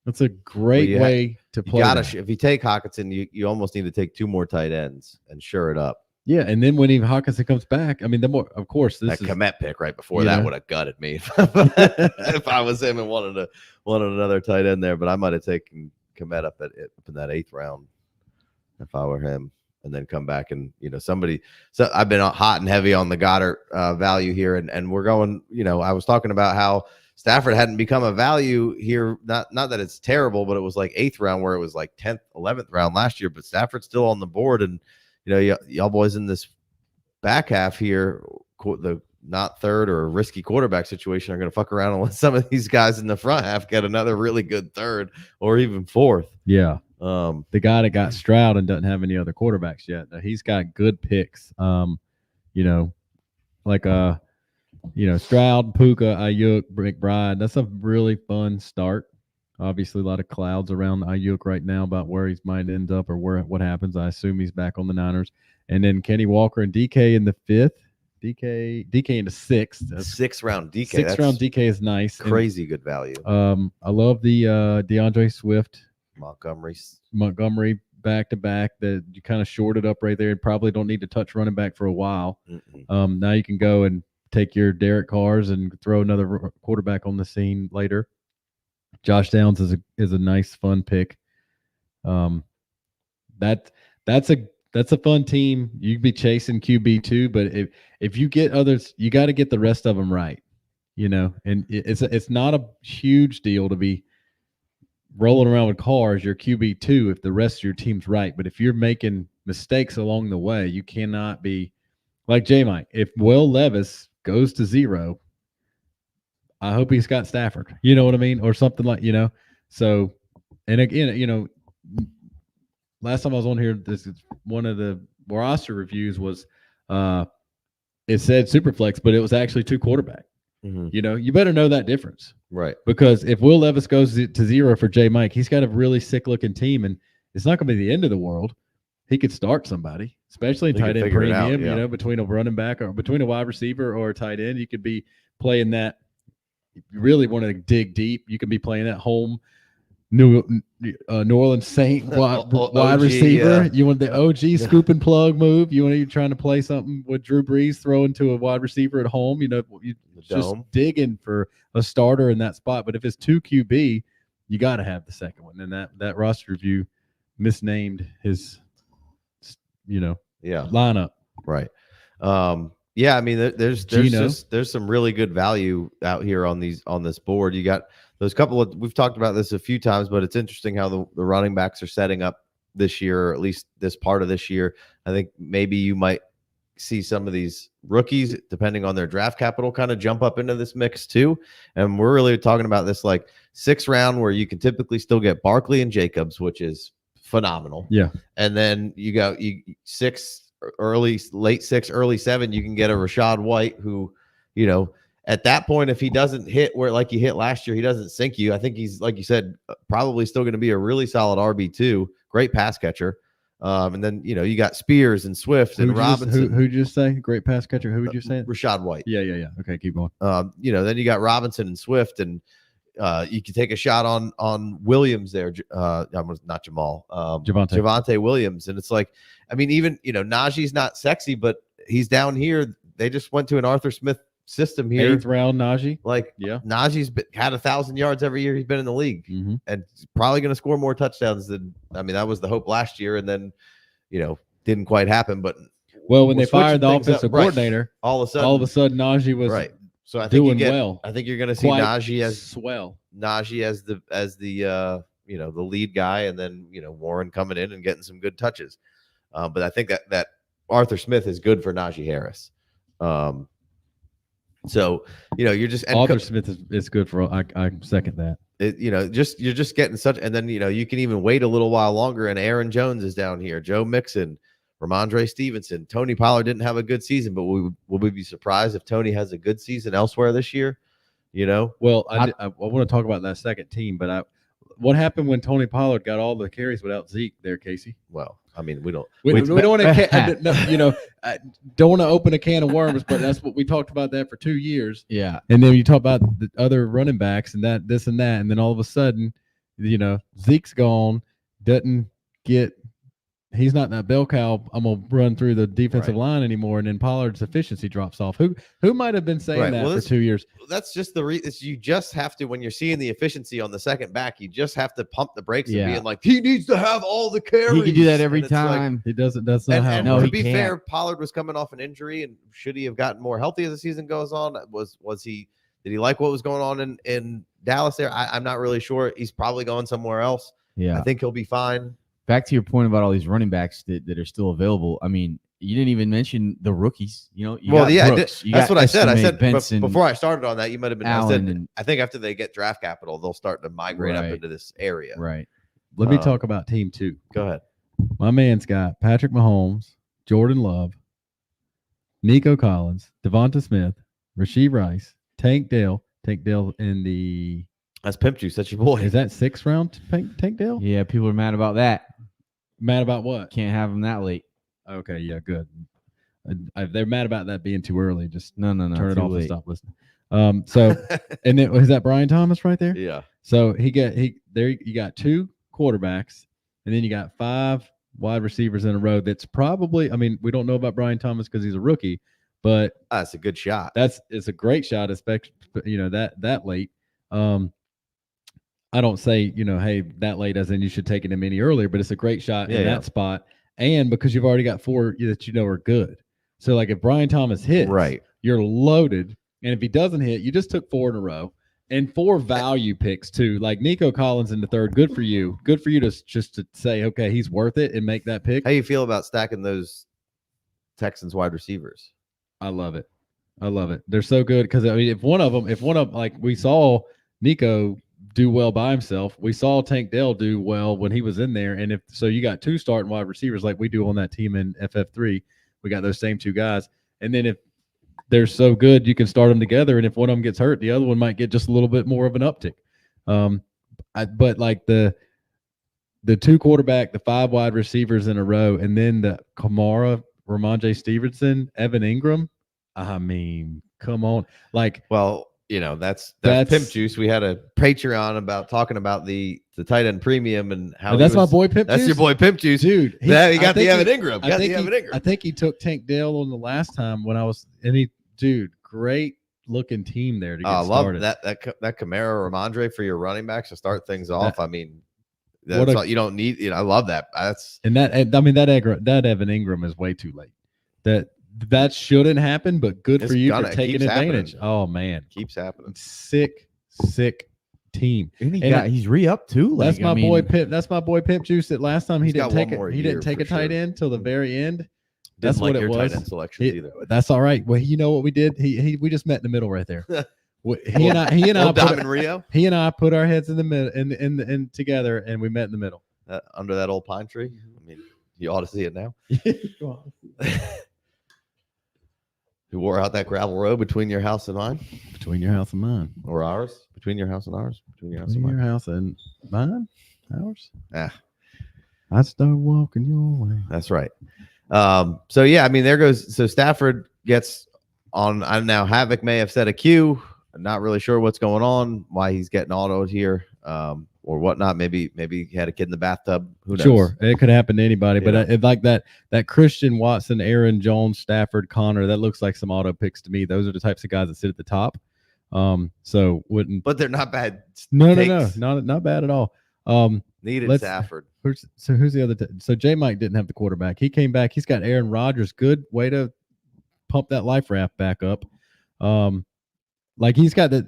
That's a great way to play. If you take Hawkinson, you almost need to take 2 more tight ends and shore it up. Yeah, and then when Hawkinson comes back, I mean, of course, that Komet pick right before that would have gutted me if I was him and wanted another tight end there. But I might have taken Komet up in that 8th round if I were him, and then come back and somebody. So I've been hot and heavy on the Goddard value here, and we're going. I was talking about how Stafford hadn't become a value here. Not that it's terrible, but it was like 8th round where it was like 10th, 11th round last year. But Stafford's still on the board, and y'all boys in this back half here, the not third or risky quarterback situation, are going to fuck around and let some of these guys in the front half get another really good 3rd or even 4th. Yeah. The guy that got Stroud and doesn't have any other quarterbacks yet, he's got good picks. Stroud, Puka, Ayuk, McBride. That's a really fun start. Obviously, a lot of clouds around Ayuk right now about where he might end up or what happens. I assume he's back on the Niners. And then Kenny Walker and DK in the 5th. DK in the 6th. 6th round DK. 6th round DK is nice. Crazy good value. I love the DeAndre Swift. Montgomery back to back that you kind of shorted up right there. Probably don't need to touch running back for a while. Now you can go and take your Derek Carrs and throw another quarterback on the scene later. Josh Downs is a nice fun pick. That's a fun team. You could be chasing QB2, but if you get others, you got to get the rest of them right. And it's not a huge deal to be rolling around with Carrs, your QB2, if the rest of your team's right. But if you're making mistakes along the way, you cannot be like J-Mike. If Will Levis goes to 0, I hope he's got Stafford. You know what I mean? Or something like, So, and again, last time I was on here, this is one of the roster reviews was it said Superflex, but it was actually 2 quarterback. You better know that difference. Right. Because if Will Levis goes to 0 for J Mike, he's got a really sick looking team, and it's not going to be the end of the world. He could start somebody, especially in tight end premium, between a running back or between a wide receiver or a tight end. You could be playing that. If you really want to dig deep, you can be playing at home. New New Orleans Saint wide OG, receiver. yeah. You want the OG scoop and plug move. You're trying to play something with Drew Brees throwing to a wide receiver at home. You just dome. digging for a starter in that spot. But if it's 2 QB, you got to have the second one. And that roster review misnamed his, lineup. Right. Yeah, I mean, there's some really good value out here on this board. You got those couple of, we've talked about this a few times, but it's interesting how the running backs are setting up this year, or at least this part of this year. I think maybe you might see some of these rookies, depending on their draft capital, kind of jump up into this mix too. And we're really talking about this like 6th round, where you can typically still get Barkley and Jacobs, which is phenomenal. Yeah. And then you got late 6, early 7, you can get a Rashad White who, at that point, if he doesn't hit where like he hit last year, he doesn't sink you. I think he's, like you said, probably still going to be a really solid RB2, great pass catcher. And then, you got Spears and Swift and Robinson. Who'd you say? Great pass catcher. Who would you say? Rashad White. Yeah. Okay, keep going. Then you got Robinson and Swift, and you can take a shot on Williams there. Not Jamal. Javonte Williams. And it's like, I mean, even, Najee's not sexy, but he's down here. They just went to an Arthur Smith system here. 8th round Najee. Like, yeah, Najee's had 1,000 yards every year he's been in the league, and probably going to score more touchdowns than, that was the hope last year, and then, didn't quite happen. But when they fired the offensive coordinator, all of a sudden Najee was right. So I think doing well. I think you're going to see Najee as the the lead guy, and then Warren coming in and getting some good touches. But I think that Arthur Smith is good for Najee Harris. So you're just, and Arthur Smith is good for. I second that. You're just getting such, and then you can even wait a little while longer. And Aaron Jones is down here, Joe Mixon, Ramondre Stevenson. Tony Pollard didn't have a good season, but will we be surprised if Tony has a good season elsewhere this year? Well, I want to talk about that second team, but what happened when Tony Pollard got all the carries without Zeke there, Casey? Well, I mean, we don't want to, don't want to open a can of worms, but that's what we talked about that for 2 years. Yeah. And then you talk about the other running backs and this and that. And then all of a sudden, Zeke's gone, doesn't get, he's not that bell cow. I'm going to run through the defensive line anymore. And then Pollard's efficiency drops off. Who might have been saying that for 2 years? That's just you just have to, when you're seeing the efficiency on the second back, you just have to pump the brakes and being like, he needs to have all the carries. He can do that every time. Like, he doesn't. That's not how. And to be fair, Pollard was coming off an injury, and should he have gotten more healthy as the season goes on? Did he like what was going on in Dallas there? I'm not really sure. He's probably going somewhere else. Yeah. I think he'll be fine. Back to your point about all these running backs that are still available. I mean, you didn't even mention the rookies. Brooks, that's what I said. I said Benson, before I started on that, you might have been. Allen, I think after they get draft capital, they'll start to migrate up into this area. Right. Let me talk about team 2. Go ahead. My man's got Patrick Mahomes, Jordan Love, Nico Collins, Devonta Smith, Rashee Rice, Tank Dell in the. That's Pimp Juice. That's your boy. Is that 6th round Tank Dell? Yeah, people are mad about that. Mad about what? Can't have him that late. Okay, yeah, good. They're mad about that being too early. Just no. Turn it off and stop listening. So, and then was that Brian Thomas right there? Yeah. So you got 2 quarterbacks, and then you got 5 wide receivers in a row. That's probably. I mean, we don't know about Brian Thomas because he's a rookie, but that's a good shot. It's a great shot, especially that late. I don't say, hey, that late as in you should take him any earlier, but it's a great shot in that spot. And because you've already got 4 that are good. So, like, if Brian Thomas hits, you're loaded. And if he doesn't hit, you just took 4 in a row. And 4 value picks, too. Like Nico Collins in the 3rd, good for you. Good for you to just to say, okay, he's worth it and make that pick. How you feel about stacking those Texans wide receivers? I love it. They're so good because, I mean, if one of them, like we saw Nico do well by himself. We saw Tank Dell do well when he was in there. And if so, you got 2 starting wide receivers like we do on that team in FF3. We got those same 2 guys. And then if they're so good, you can start them together. And if one of them gets hurt, the other one might get just a little bit more of an uptick. But like the 2 quarterback, the 5 wide receivers in a row, and then the Kamara, Ramondre Stevenson, Evan Ingram. I mean, come on. Like, well, that's That's- pimp juice. We had a Patreon about talking about the tight end premium and how that's he was, my boy Pimp That's Juice? your boy Pimp Juice. Dude. He I got the think Evan he- Ingram. I Got think the Evan he- Ingram. I think he took Tank Dale on the last time when I was, dude, great looking team there to get I started. love that Kamara or Ramondre for your running backs to start things off. I mean, What that's a- all, you don't need. I love that. That's And that Evan Ingram is way too late. That shouldn't happen, but good It's for you gonna- for it taking keeps advantage. happening. Oh man, keeps happening. sick team. And And he's re-up too. That's Like, my boy Pimp. That's my boy Pimp Juice. That last time he He's didn't got take one more it. He year didn't take for a tight sure. end till the very end. Didn't That's like what it your was. tight end selections either. That's all right. Well, you know what we did? We just met in the middle right there. He and I Old Diamond Rio put our heads in the middle in together, and we met in the middle. Under that old pine tree. I mean, you ought to see it now. Who wore out that gravel road between your house and mine, Between your house and mine. or ours? Between your house and ours. Between your house Between and your mine. house and mine. Ours. Ah. I start walking your way. That's right. So yeah, I mean, there goes. So Stafford gets on. I now Havoc may have set a queue. I'm not really sure what's going on, why he's getting autoed here, or whatnot. Maybe he had a kid in the bathtub. Who knows? Sure, it could happen to anybody, but Yeah. it, like that Christian Watson, Aaron Jones, Stafford, Connor, that looks like some auto picks to me. Those are the types of guys that sit at the top. So wouldn't. But they're not bad. No, takes. not bad at all. Needed let's- Stafford. Who's the other? So J Mike didn't have the quarterback. He came back. He's got Aaron Rodgers. Good way to pump that life raft back up. Like he's got that.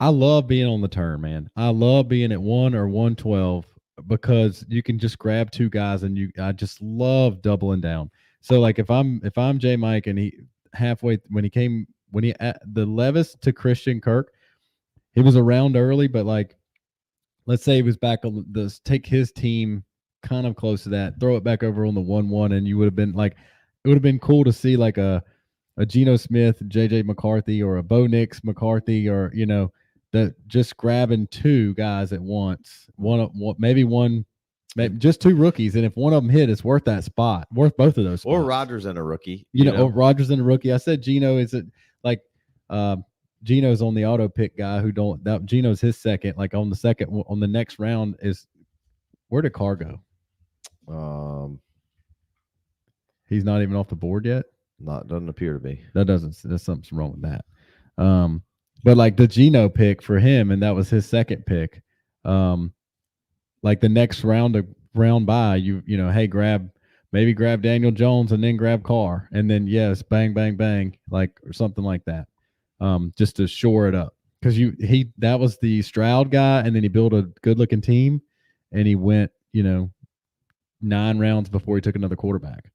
I love being on the turn, man. I love being at 1 or 112 because you can just grab two guys and I just love doubling down. So like if I'm J Mike and he halfway when he the Levis to Christian Kirk, he was around early, but like let's say he was back on take his team kind of close to that, throw it back over on the 1-1, and you would have been like, it would have been cool to see like a Geno Smith, JJ McCarthy, or a Bo Nix McCarthy, or that just grabbing two guys at once. Maybe just two rookies, and if one of them hit, it's worth that spot, worth both of those spots. Or Rodgers and a rookie. Or Rodgers and a rookie. I said Geno is it like Geno's on the auto pick guy who don't. That Geno's his second. Like on the next round is where did Carr go? He's not even off the board yet. Doesn't appear to be. There's something wrong with that. But like the Geno pick for him, and that was his second pick. Like the next round by, hey, grab Daniel Jones and then grab Carr, and then yes, bang, bang, bang, like or something like that. Just to shore it up. Because that was the Stroud guy, and then he built a good looking team, and he went, 9 rounds before he took another quarterback.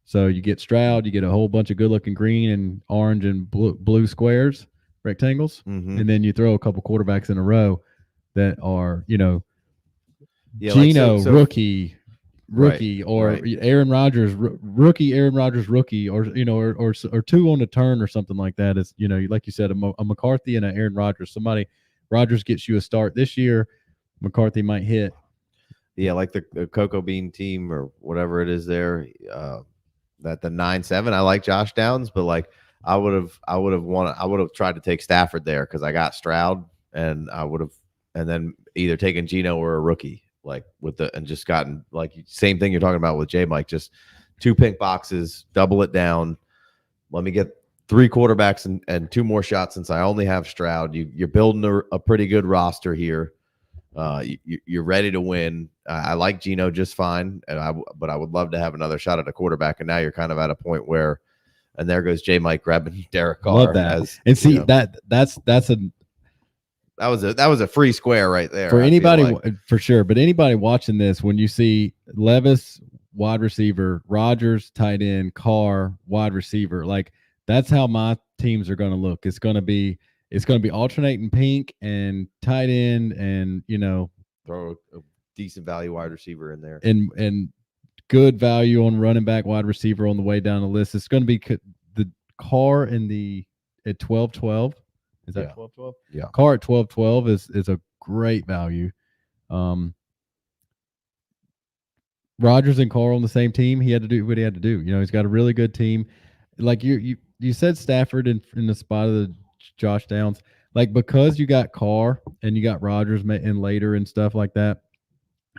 So you get Stroud, you get a whole bunch of good looking green and orange and blue squares, rectangles, and then you throw a couple quarterbacks in a row that are, Geno, rookie, right, or right. Aaron Rodgers, rookie, or or two on the turn or something like that. Is like you said, a McCarthy and an Aaron Rodgers. Rodgers gets you a start this year. McCarthy might hit. Yeah, like the Cocoa Bean team or whatever it is there. That the 9-7. I like Josh Downs, but like I would have tried to take Stafford there because I got Stroud, and and then either taken Geno or a rookie, like and just gotten like same thing you're talking about with J Mike, just 2 pink boxes, double it down. Let me get 3 quarterbacks and 2 more shots since I only have Stroud. You're building a pretty good roster here. You're ready to win. I like Geno just fine, but I would love to have another shot at a quarterback. And now you're kind of at a point where, and there goes J Mike grabbing Derek Carr. Love that. And see that was a free square right there for anybody for sure. But anybody watching this, when you see Levis wide receiver, Rodgers tight end, Carr wide receiver, like that's how my teams are going to look. It's going to be alternating pink and tight end, and throw a decent value wide receiver in there, and good value on running back, wide receiver on the way down the list. It's going to be the Carr at 12-12. Is that 12-12? Yeah. Carr at 12-12 is a great value. Rodgers and Carr on the same team. He had to do what he had to do. He's got a really good team. Like you said, Stafford in the spot of the Josh Downs. like because you got Carr and you got Rodgers and later and stuff like that.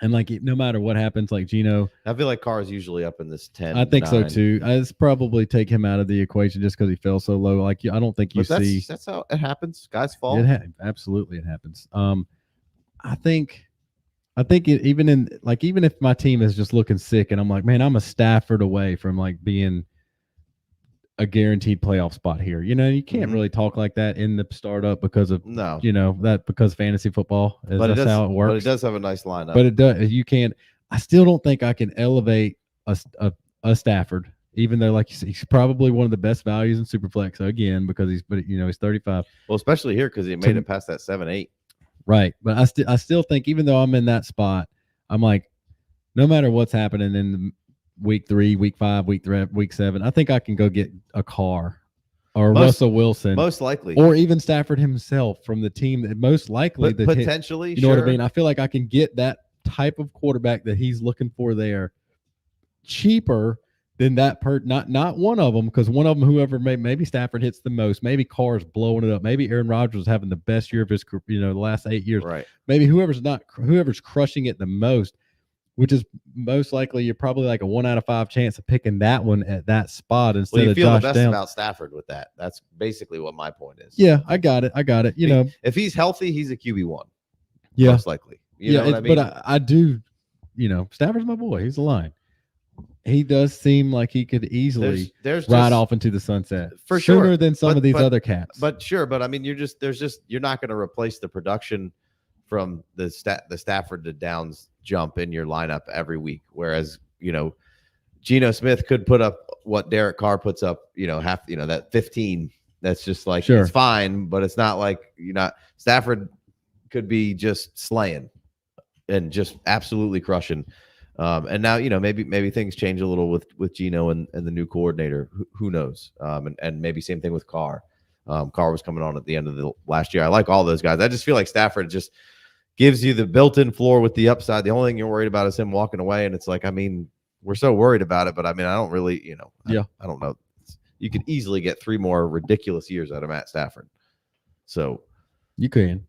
And like no matter what happens, like Geno, I feel like Carr is usually up in this 10. I think so 9. too. It's probably take him out of the equation just because he fell so low. Like I don't think you But see. that's how it happens. Guys fall. Absolutely, it happens. I think even if my team is just looking sick and I'm like, man, I'm a Stafford away from like being a guaranteed playoff spot here. You know, you can't really talk like that in the startup because of because fantasy football is that's how it works. But it does have a nice lineup. But it does. You can't. I still don't think I can elevate a Stafford, even though like you said, he's probably one of the best values in Superflex again because he's 35. Well, especially here because he made it past that 7-8. Right, but I still think even though I'm in that spot, I'm like, no matter what's happening in week 3, week 5, week 7, I think I can go get a Carr or Russell Wilson, most likely, or even Stafford himself from the team that most likely that potentially. You know what I mean? I feel like I can get that type of quarterback that he's looking for there cheaper than that not one of them, because one of them, whoever maybe Stafford hits the most, maybe Carr's blowing it up, maybe Aaron Rodgers is having the best year of his the last 8 years, right? Maybe whoever's crushing it the most, which is most likely you're probably like a 1 out of 5 chance of picking that one at that spot instead of Josh Downs. You feel the best about Stafford with that. That's basically what my point is. Yeah, I got it. You know, if he's healthy, he's a QB1. Yeah, most likely. You know what I mean? But I do. Stafford's my boy. He's a line. He does seem like he could easily ride off into the sunset for sure sooner than some of these other cats. But I mean, you're not going to replace the production from the Stafford to Downs jump in your lineup every week. Whereas Geno Smith could put up what Derek Carr puts up. That 15. That's just like it's fine, but it's not like Stafford could be just slaying and just absolutely crushing. And now, maybe things change a little with Geno and the new coordinator. Who knows? And maybe same thing with Carr. Carr was coming on at the end of the last year. I like all those guys. I just feel like Stafford just gives you the built-in floor with the upside. The only thing you're worried about is him walking away. And it's like, I mean, we're so worried about it, but I mean, I don't really, I don't know. You could easily get 3 more ridiculous years out of Matt Stafford. So you can.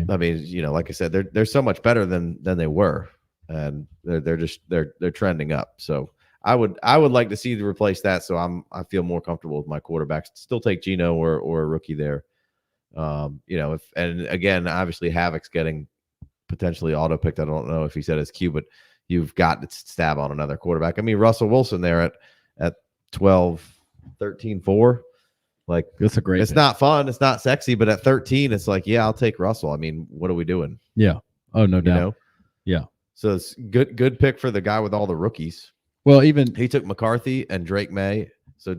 I mean, like I said, they're so much better than they were. And they're trending up. So I would like to see to replace that. So I feel more comfortable with my quarterbacks. Still take Geno or a rookie there. And again, obviously Havoc's getting potentially auto picked. I don't know if he said his Q, but you've got to stab on another quarterback. I mean, Russell Wilson there at 12, 13, 4. Like that's a great. It's not fun. It's not sexy, but at 13, it's like, yeah, I'll take Russell. I mean, what are we doing? Yeah. Oh, no doubt. Yeah. So it's good pick for the guy with all the rookies. Well, even he took McCarthy and Drake May. So,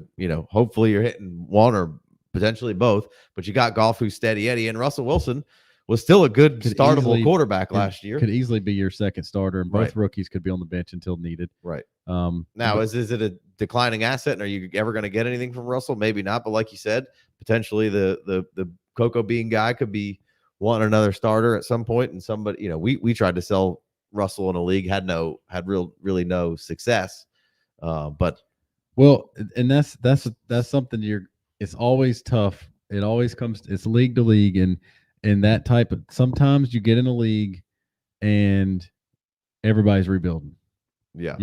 hopefully you're hitting one or potentially both, but you got Goff who's steady Eddie, and Russell Wilson was still a good startable quarterback last year. Could easily be your second starter, and both rookies could be on the bench until needed. Right. Now, is it a declining asset, and are you ever going to get anything from Russell? Maybe not, but like you said, potentially the cocoa bean guy could be wanting another starter at some point, and somebody, we tried to sell Russell in a league, had really no success. But and that's something it's always tough. It always it's league to league, and that type of, sometimes you get in a league and everybody's rebuilding. Yeah.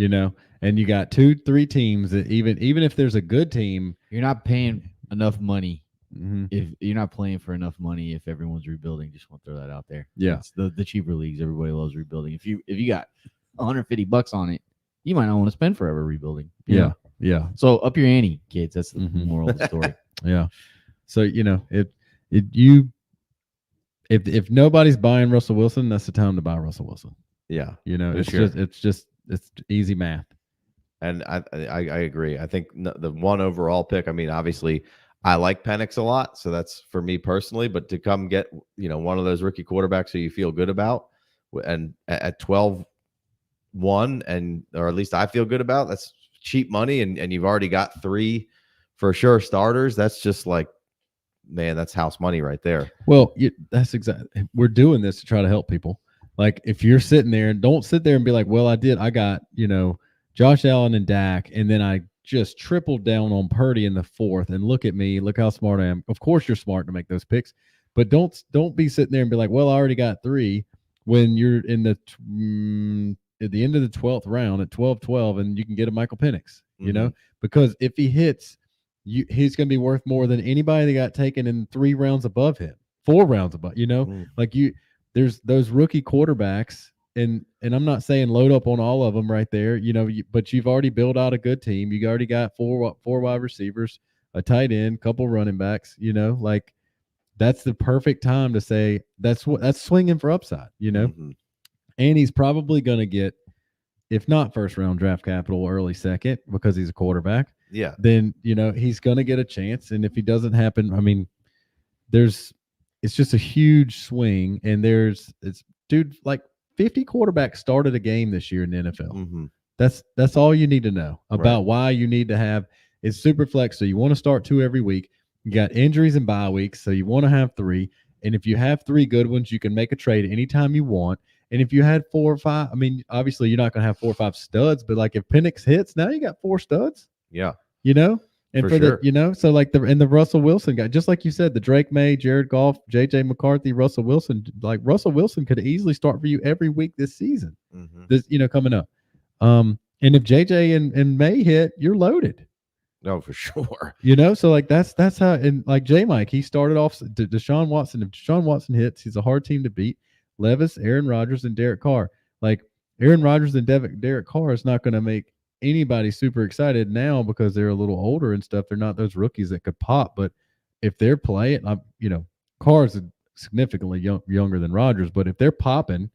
And you got 2-3 teams that even if there's a good team, you're not paying enough money. Mm-hmm. If you're not playing for enough money, if everyone's rebuilding, just want to throw that out there. Yeah, it's the cheaper leagues, everybody loves rebuilding. If you got $150 on it, you might not want to spend forever rebuilding. Yeah. So up your ante, kids. That's the moral of the story. Yeah. So if nobody's buying Russell Wilson, that's the time to buy Russell Wilson. Yeah. It's easy math. And I agree. I think the one overall pick. I mean, obviously, I like Penix a lot, so that's for me personally. But to come get one of those rookie quarterbacks who you feel good about, and at 12-1, or at least I feel good about, that's cheap money, and you've already got 3 for sure starters. That's just like, man, that's house money right there. Well, that's exactly. We're doing this to try to help people. Like if you're sitting there, don't sit there and be like, well, I got Josh Allen and Dak, and then I just tripled down on Purdy in the 4th, and look at me, look how smart I am. Of course you're smart to make those picks. But don't be sitting there and be like, well, I already got 3 when you're in the at the end of the 12th round at 12-12 and you can get a Michael Penix, you know, because if he hits, he's going to be worth more than anybody that got taken in 3 rounds above him, 4 rounds above, you know, like there's those rookie quarterbacks. And I'm not saying load up on all of them right there, you know, but you've already built out a good team. You already got four wide receivers, a tight end, couple running backs, you know, like that's the perfect time to say that's swinging for upside, you know. And he's probably going to get, if not first round draft capital, early second, because he's a quarterback. Yeah. Then, you know, he's going to get a chance. And if he doesn't happen, I mean, it's just a huge swing. And dude, like 50 quarterbacks started a game this year in the NFL. That's all you need to know about why you need to have. It's Superflex, so you want to start 2 every week. You got injuries and bye weeks, so you want to have 3. And if you have 3 good ones, you can make a trade anytime you want. And if you had 4 or 5, I mean, obviously you're not going to have 4 or 5 studs, but like if Penix hits, now you got 4 studs. Yeah. You know? And for sure. the, you know, so like the Russell Wilson guy, just like you said, the Drake May, Jared Goff, JJ McCarthy, Russell Wilson, like Russell Wilson could easily start for you every week this season. This, you know, coming up. And if JJ and May hit, you're loaded. No, for sure. You know, so like that's how, and like J Mike, he started off Deshaun Watson. If Deshaun Watson hits, he's a hard team to beat. Levis, Aaron Rodgers, and Derek Carr. Like Aaron Rodgers and Derek Carr is not going to make anybody super excited now because they're a little older and stuff. They're not those rookies that could pop. But if they're playing, you know, Carr is significantly younger than Rodgers. But if they're popping,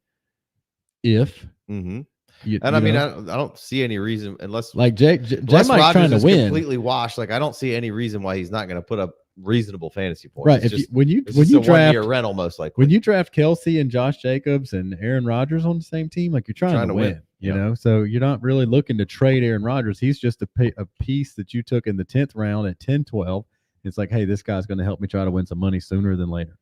I mean, I don't see any reason unless like Jay Mike's trying to win, completely washed. Like I don't see any reason why he's not going to put up reasonable fantasy points. Right. When you draft a rental, most likely. When you draft Kelsey and Josh Jacobs and Aaron Rodgers on the same team, like you're trying to win. You know, so you're not really looking to trade Aaron Rodgers. He's just a piece that you took in the 10th round at 10-12. It's like, hey, this guy's going to help me try to win some money sooner than later.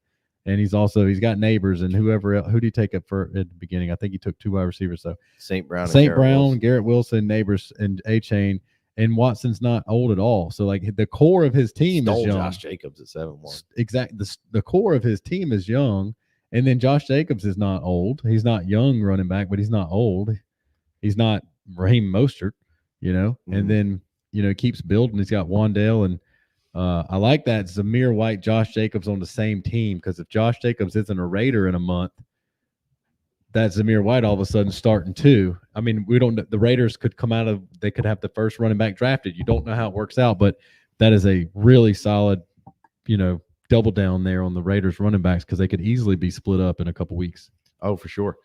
And he's got neighbors and whoever else. Who did he take up for at the beginning? I think he took 2 wide receivers. So St. Brown, Garrett Wilson, neighbors, and A-Chain. And Watson's not old at all. So like the core of his team is young. Josh Jacobs at 7-1. Exactly. The core of his team is young. And then Josh Jacobs is not old. He's not young running back, but he's not old. He's not Raheem Mostert, you know. And then, you know, he keeps building. He's got Wandale, and I like that Zamir White, Josh Jacobs on the same team, because if Josh Jacobs isn't a Raider in a month, that Zamir White all of a sudden starting too. I mean, the Raiders could they could have the first running back drafted. You don't know how it works out, but that is a really solid, you know, double down there on the Raiders running backs, because they could easily be split up in a couple weeks. Oh, for sure.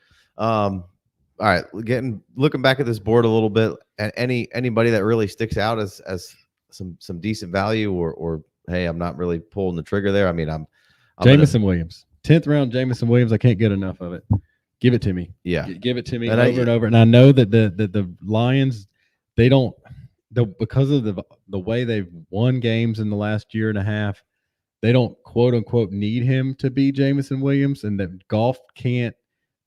All right, looking back at this board a little bit, and anybody that really sticks out as some decent value, or hey, I'm not really pulling the trigger there. I mean, I'm Jameson Williams, 10th round. Jameson Williams, I can't get enough of it. Give it to me. Yeah, give it to me and over. And I know that the Lions, they don't, because of the way they've won games in the last year and a half, they don't quote unquote need him to be Jameson Williams, and that Goff can't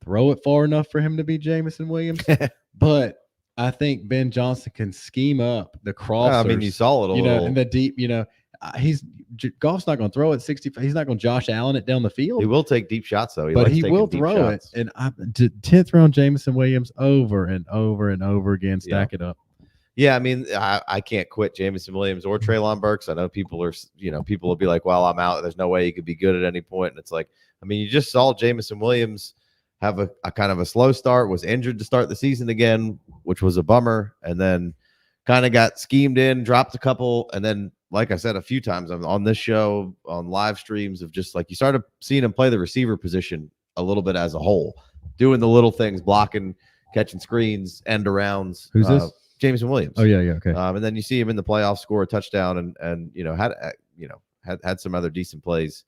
throw it far enough for him to be Jameson Williams. But I think Ben Johnson can scheme up the crossers. I mean, you saw it a little. In the deep, Goff's not going to throw it 60. He's not going to Josh Allen it down the field. He will take deep shots, though. But he will throw it. And 10th round Jameson Williams over and over and over again. Stack it up. Yeah, I mean, I can't quit Jameson Williams or Treylon Burks. I know people will be like, well, I'm out. There's no way he could be good at any point. And it's like, I mean, you just saw Jameson Williams have a kind of a slow start, was injured to start the season again, which was a bummer, and then kind of got schemed in, dropped a couple, and then, like I said a few times on this show, on live streams, of just like you started seeing him play the receiver position a little bit as a whole, doing the little things, blocking, catching screens, end arounds. Who's this? Jameson Williams. Oh yeah, okay. And then you see him in the playoffs score a touchdown, and had some other decent plays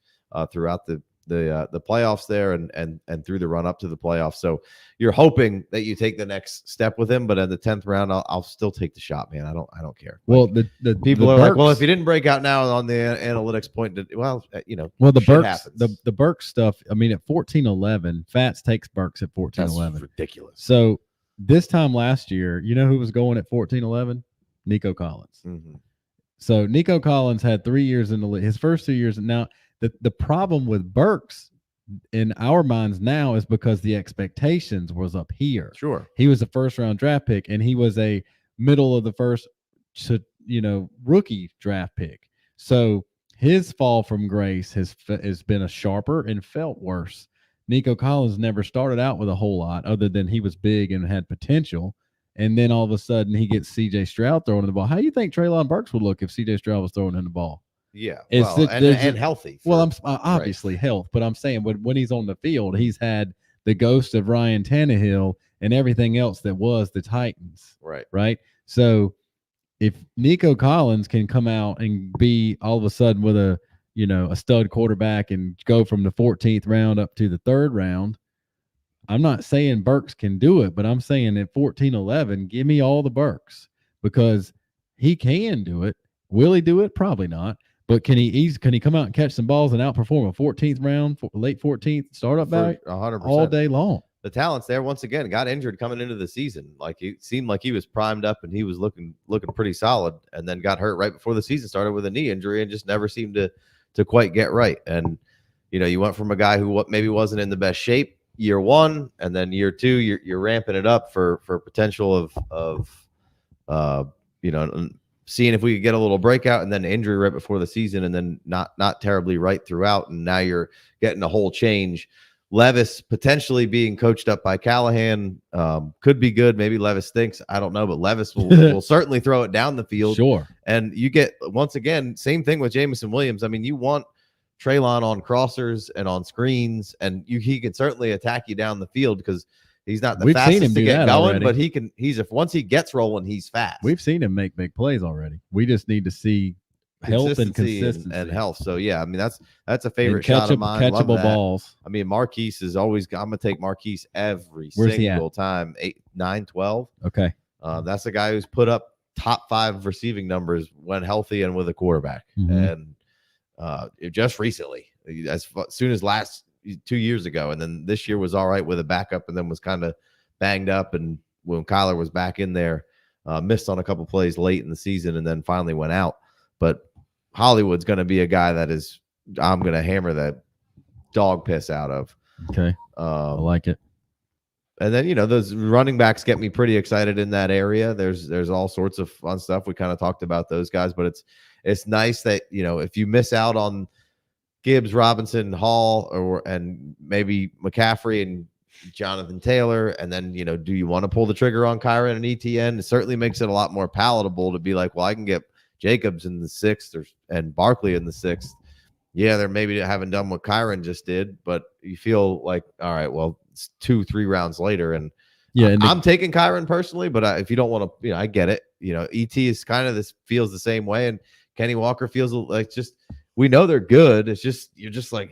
throughout the playoffs there and through the run up to the playoffs. So you're hoping that you take the next step with him, but in the 10th round, I'll still take the shot, man. I don't care. Well, the people are like, well, if he didn't break out now on the analytics point, the Burks stuff. I mean, at 14-11, Fats takes Burks at 14-11. That's ridiculous. So this time last year, you know who was going at 14-11? Nico Collins. Mm-hmm. So Nico Collins had 3 years in the league. His first 2 years, now The problem with Burks in our minds now is because the expectations was up here. Sure. He was a first round draft pick, and he was a middle of the first, rookie draft pick. So his fall from grace has been a sharper and felt worse. Nico Collins never started out with a whole lot other than he was big and had potential. And then all of a sudden he gets CJ Stroud throwing the ball. How do you think Treylon Burks would look if CJ Stroud was throwing him the ball? Yeah. It's Well, and healthy. I'm obviously health, but I'm saying when he's on the field, he's had the ghost of Ryan Tannehill and everything else that was the Titans. Right. Right. So if Nico Collins can come out and be all of a sudden with a stud quarterback and go from the 14th round up to the 3rd round, I'm not saying Burks can do it, but I'm saying at 14-11, give me all the Burks because he can do it. Will he do it? Probably not. But can he come out and catch some balls and outperform a 14th round, late 14th startup back 100% all day long? The talent's there once again. Got injured coming into the season. Like it seemed like he was primed up and he was looking pretty solid, and then got hurt right before the season started with a knee injury and just never seemed to quite get right. And you went from a guy who maybe wasn't in the best shape year 1, and then year 2 you're ramping it up for potential of seeing if we could get a little breakout, and then injury right before the season, and then not terribly right throughout, and now you're getting a whole change. Levis potentially being coached up by Callahan could be good. Maybe Levis stinks. I don't know, but Levis will certainly throw it down the field. Sure. And you get, once again, same thing with Jameson Williams. I mean, you want Treylon on crossers and on screens, and he can certainly attack you down the field because he's not the fastest to get going, but once he gets rolling, he's fast. We've seen him make big plays already. We just need to see health and consistency and health. So yeah, I mean that's a favorite shot of mine. Catchable balls. I mean, Marquise is always. I'm gonna take Marquise every single time. 8, 9, 12. Okay. That's a guy who's put up top 5 receiving numbers when healthy and with a quarterback. Mm-hmm. And just recently, as soon as last 2 years ago, and then this year was all right with a backup, and then was kind of banged up. And when Kyler was back in there, missed on a couple plays late in the season, and then finally went out. But Hollywood's going to be a guy I'm going to hammer that dog piss out of. Okay. I like it. And then, those running backs get me pretty excited in that area. There's all sorts of fun stuff. We kind of talked about those guys, but it's nice that, if you miss out on Gibbs, Robinson, Hall, and maybe McCaffrey and Jonathan Taylor, and then, do you want to pull the trigger on Kyron and ETN? It certainly makes it a lot more palatable to be like, well, I can get Jacobs in the 6th and Barkley in the 6th. Yeah, they're maybe haven't done what Kyron just did, but you feel like, all right, well, it's 2-3 rounds later, and I'm taking Kyron personally. But if you don't want to, I get it. ET is kind of feels the same way, and Kenny Walker feels like we know they're good. It's just you're just like,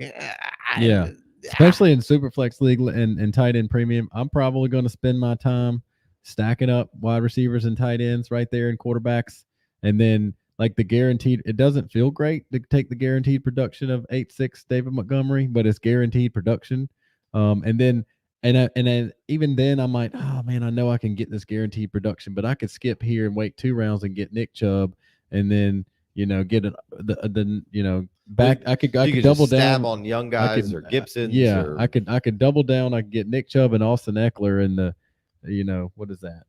yeah. Especially in Superflex League and tight end premium, I'm probably going to spend my time stacking up wide receivers and tight ends right there in quarterbacks. And then like the guaranteed, it doesn't feel great to take the guaranteed production of 8-6 David Montgomery, but it's guaranteed production. And then even then I might, oh man, I know I can get this guaranteed production, but I could skip here and wait 2 rounds and get Nick Chubb, and then get back. I could double down on young guys or Gibson. Yeah, I could double down. I could get Nick Chubb and Austin Eckler in the, what is that?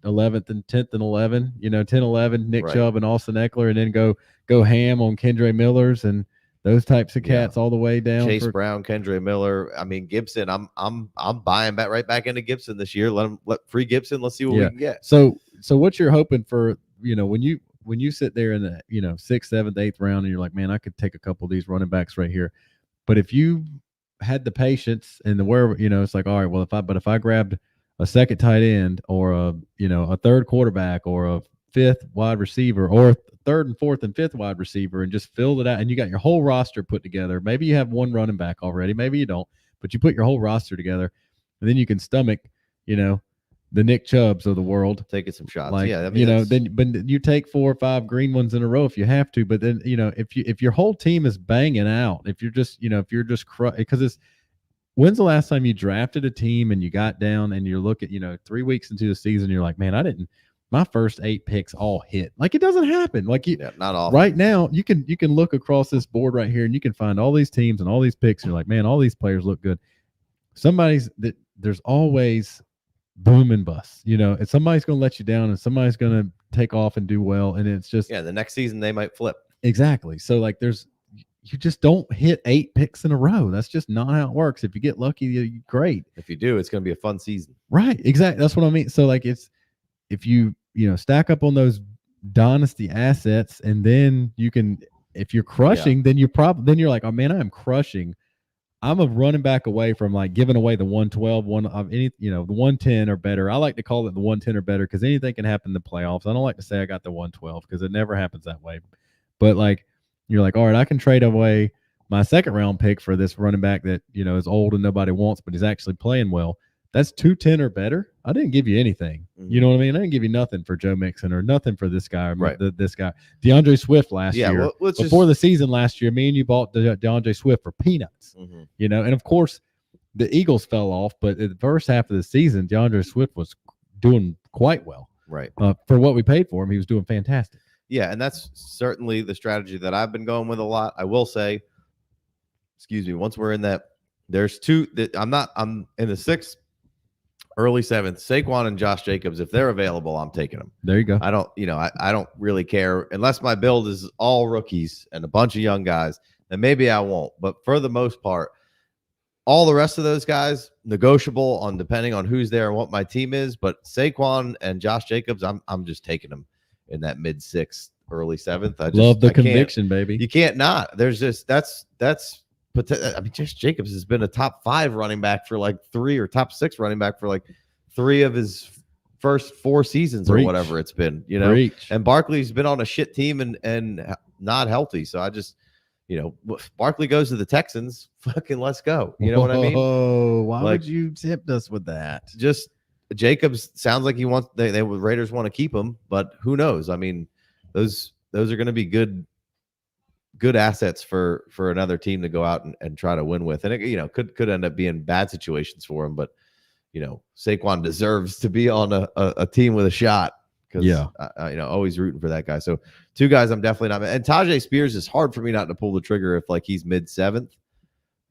11th and 10th and 11, 10, 11, Nick Chubb and Austin Eckler, and then go ham on Kendre Miller's and those types of cats all the way down. Chase Brown, Kendre Miller. I mean, Gibson, I'm buying right back into Gibson this year. Let free Gibson. Let's see what we can get. So what you're hoping for, when you sit there in the 6th, 7th, 8th round and you're like, man, I could take a couple of these running backs right here. But if you had the patience and the where, it's like, all right, well, if I grabbed a second tight end or a 3rd quarterback or a 5th wide receiver or a 3rd and 4th and 5th wide receiver and just filled it out, and you got your whole roster put together. Maybe you have one running back already, maybe you don't, but you put your whole roster together, and then you can stomach, the Nick Chubbs of the world, taking some shots. Like, yeah, I mean, but you take 4 or 5 green ones in a row if you have to. But then if your whole team is banging out, if you're just because it's. When's the last time you drafted a team and you got down and you look at, 3 weeks into the season, you're like, man, I didn't my first 8 picks all hit. Like it doesn't happen. Like Yeah, not all. right now, you can look across this board right here and you can find all these teams and all these picks. And you're like, man, all these players look good. There's always boom and bust, and somebody's going to let you down and somebody's going to take off and do well. And it's just, the next season they might flip. Exactly. So like you just don't hit 8 picks in a row. That's just not how it works. If you get lucky, great. If you do, it's going to be a fun season. Right. Exactly. That's what I mean. So like if you stack up on those dynasty assets, and then you can, if you're crushing, then you're like, oh man, I'm crushing. I'm a running back away from like giving away the 112, the 110 or better. I like to call it the 110 or better because anything can happen in the playoffs. I don't like to say I got the 112 because it never happens that way. But like, you're like, all right, I can trade away my second round pick for this running back that, is old and nobody wants, but he's actually playing well. That's 210 or better. I didn't give you anything. Mm-hmm. You know what I mean? I didn't give you nothing for Joe Mixon or nothing for this guy. Right. This guy, DeAndre Swift last year. Before the season last year, me and you bought DeAndre Swift for peanuts. Mm-hmm. And of course, the Eagles fell off, but in the first half of the season, DeAndre Swift was doing quite well. Right. For what we paid for him, he was doing fantastic. Yeah, and that's certainly the strategy that I've been going with a lot. I will say, once we're in that, there's two that I'm in the 6th, early 7th, Saquon and Josh Jacobs. If they're available, I'm taking them. There you go. I don't, I don't really care unless my build is all rookies and a bunch of young guys, then maybe I won't. But for the most part, all the rest of those guys, negotiable on depending on who's there and what my team is. But Saquon and Josh Jacobs, I'm just taking them in that mid 6th, early 7th. I love the conviction, baby. You can't not. There's just that's. I mean, Josh Jacobs has been a top 5 running back for like 3 or top 6 running back for like 3 of his first 4 seasons or whatever it's been. And Barkley's been on a shit team and not healthy. So I just. Barkley goes to the Texans. Fucking let's go. You know what I mean? Oh, why would you tempt us with that? Just Jacobs sounds like he wants. They Raiders want to keep him, but who knows? I mean, those are going to be good assets for another team to go out and try to win with, and it could end up being bad situations for him. But Saquon deserves to be on a team with a shot. Because always rooting for that guy. So 2 guys I'm definitely not. And Tajay Spears is hard for me not to pull the trigger if like he's mid 7th.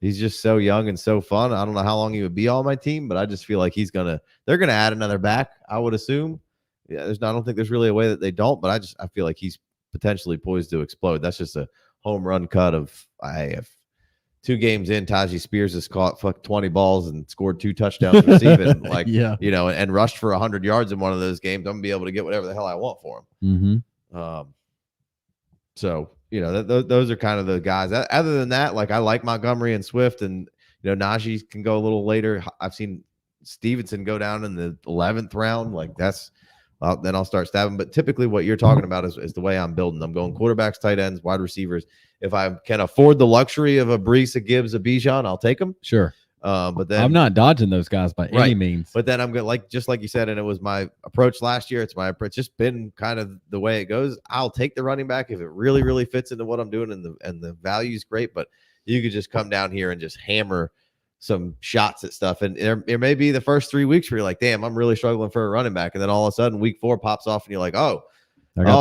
He's just so young and so fun. I don't know how long he would be on my team, but I just feel like they're gonna add another back, I would assume. Yeah, I don't think there's really a way that they don't, but I feel like he's potentially poised to explode. That's just a home run cut of I have 2 games in, Tajay Spears has caught 20 balls and scored 2 touchdowns receiving, and rushed for 100 yards in one of those games. I'm gonna be able to get whatever the hell I want for him. Mm-hmm. So those are kind of the guys. Other than that, like I like Montgomery and Swift, and Najee can go a little later. I've seen Stevenson go down in the 11th round. Like that's then I'll start stabbing. But typically, what you're talking about is the way I'm building. I'm going quarterbacks, tight ends, wide receivers. If I can afford the luxury of a Brees, a Gibbs, a Bijan, I'll take them. Sure. But then I'm not dodging those guys by any means. But then I'm going to just like you said, and it was my approach last year. It's my approach. It's just been kind of the way it goes. I'll take the running back if it really, really fits into what I'm doing, and the value is great. But you could just come down here and just hammer some shots at stuff. And there may be the first 3 weeks where you're like, damn, I'm really struggling for a running back. And then all of a sudden week 4 pops off and you're like, oh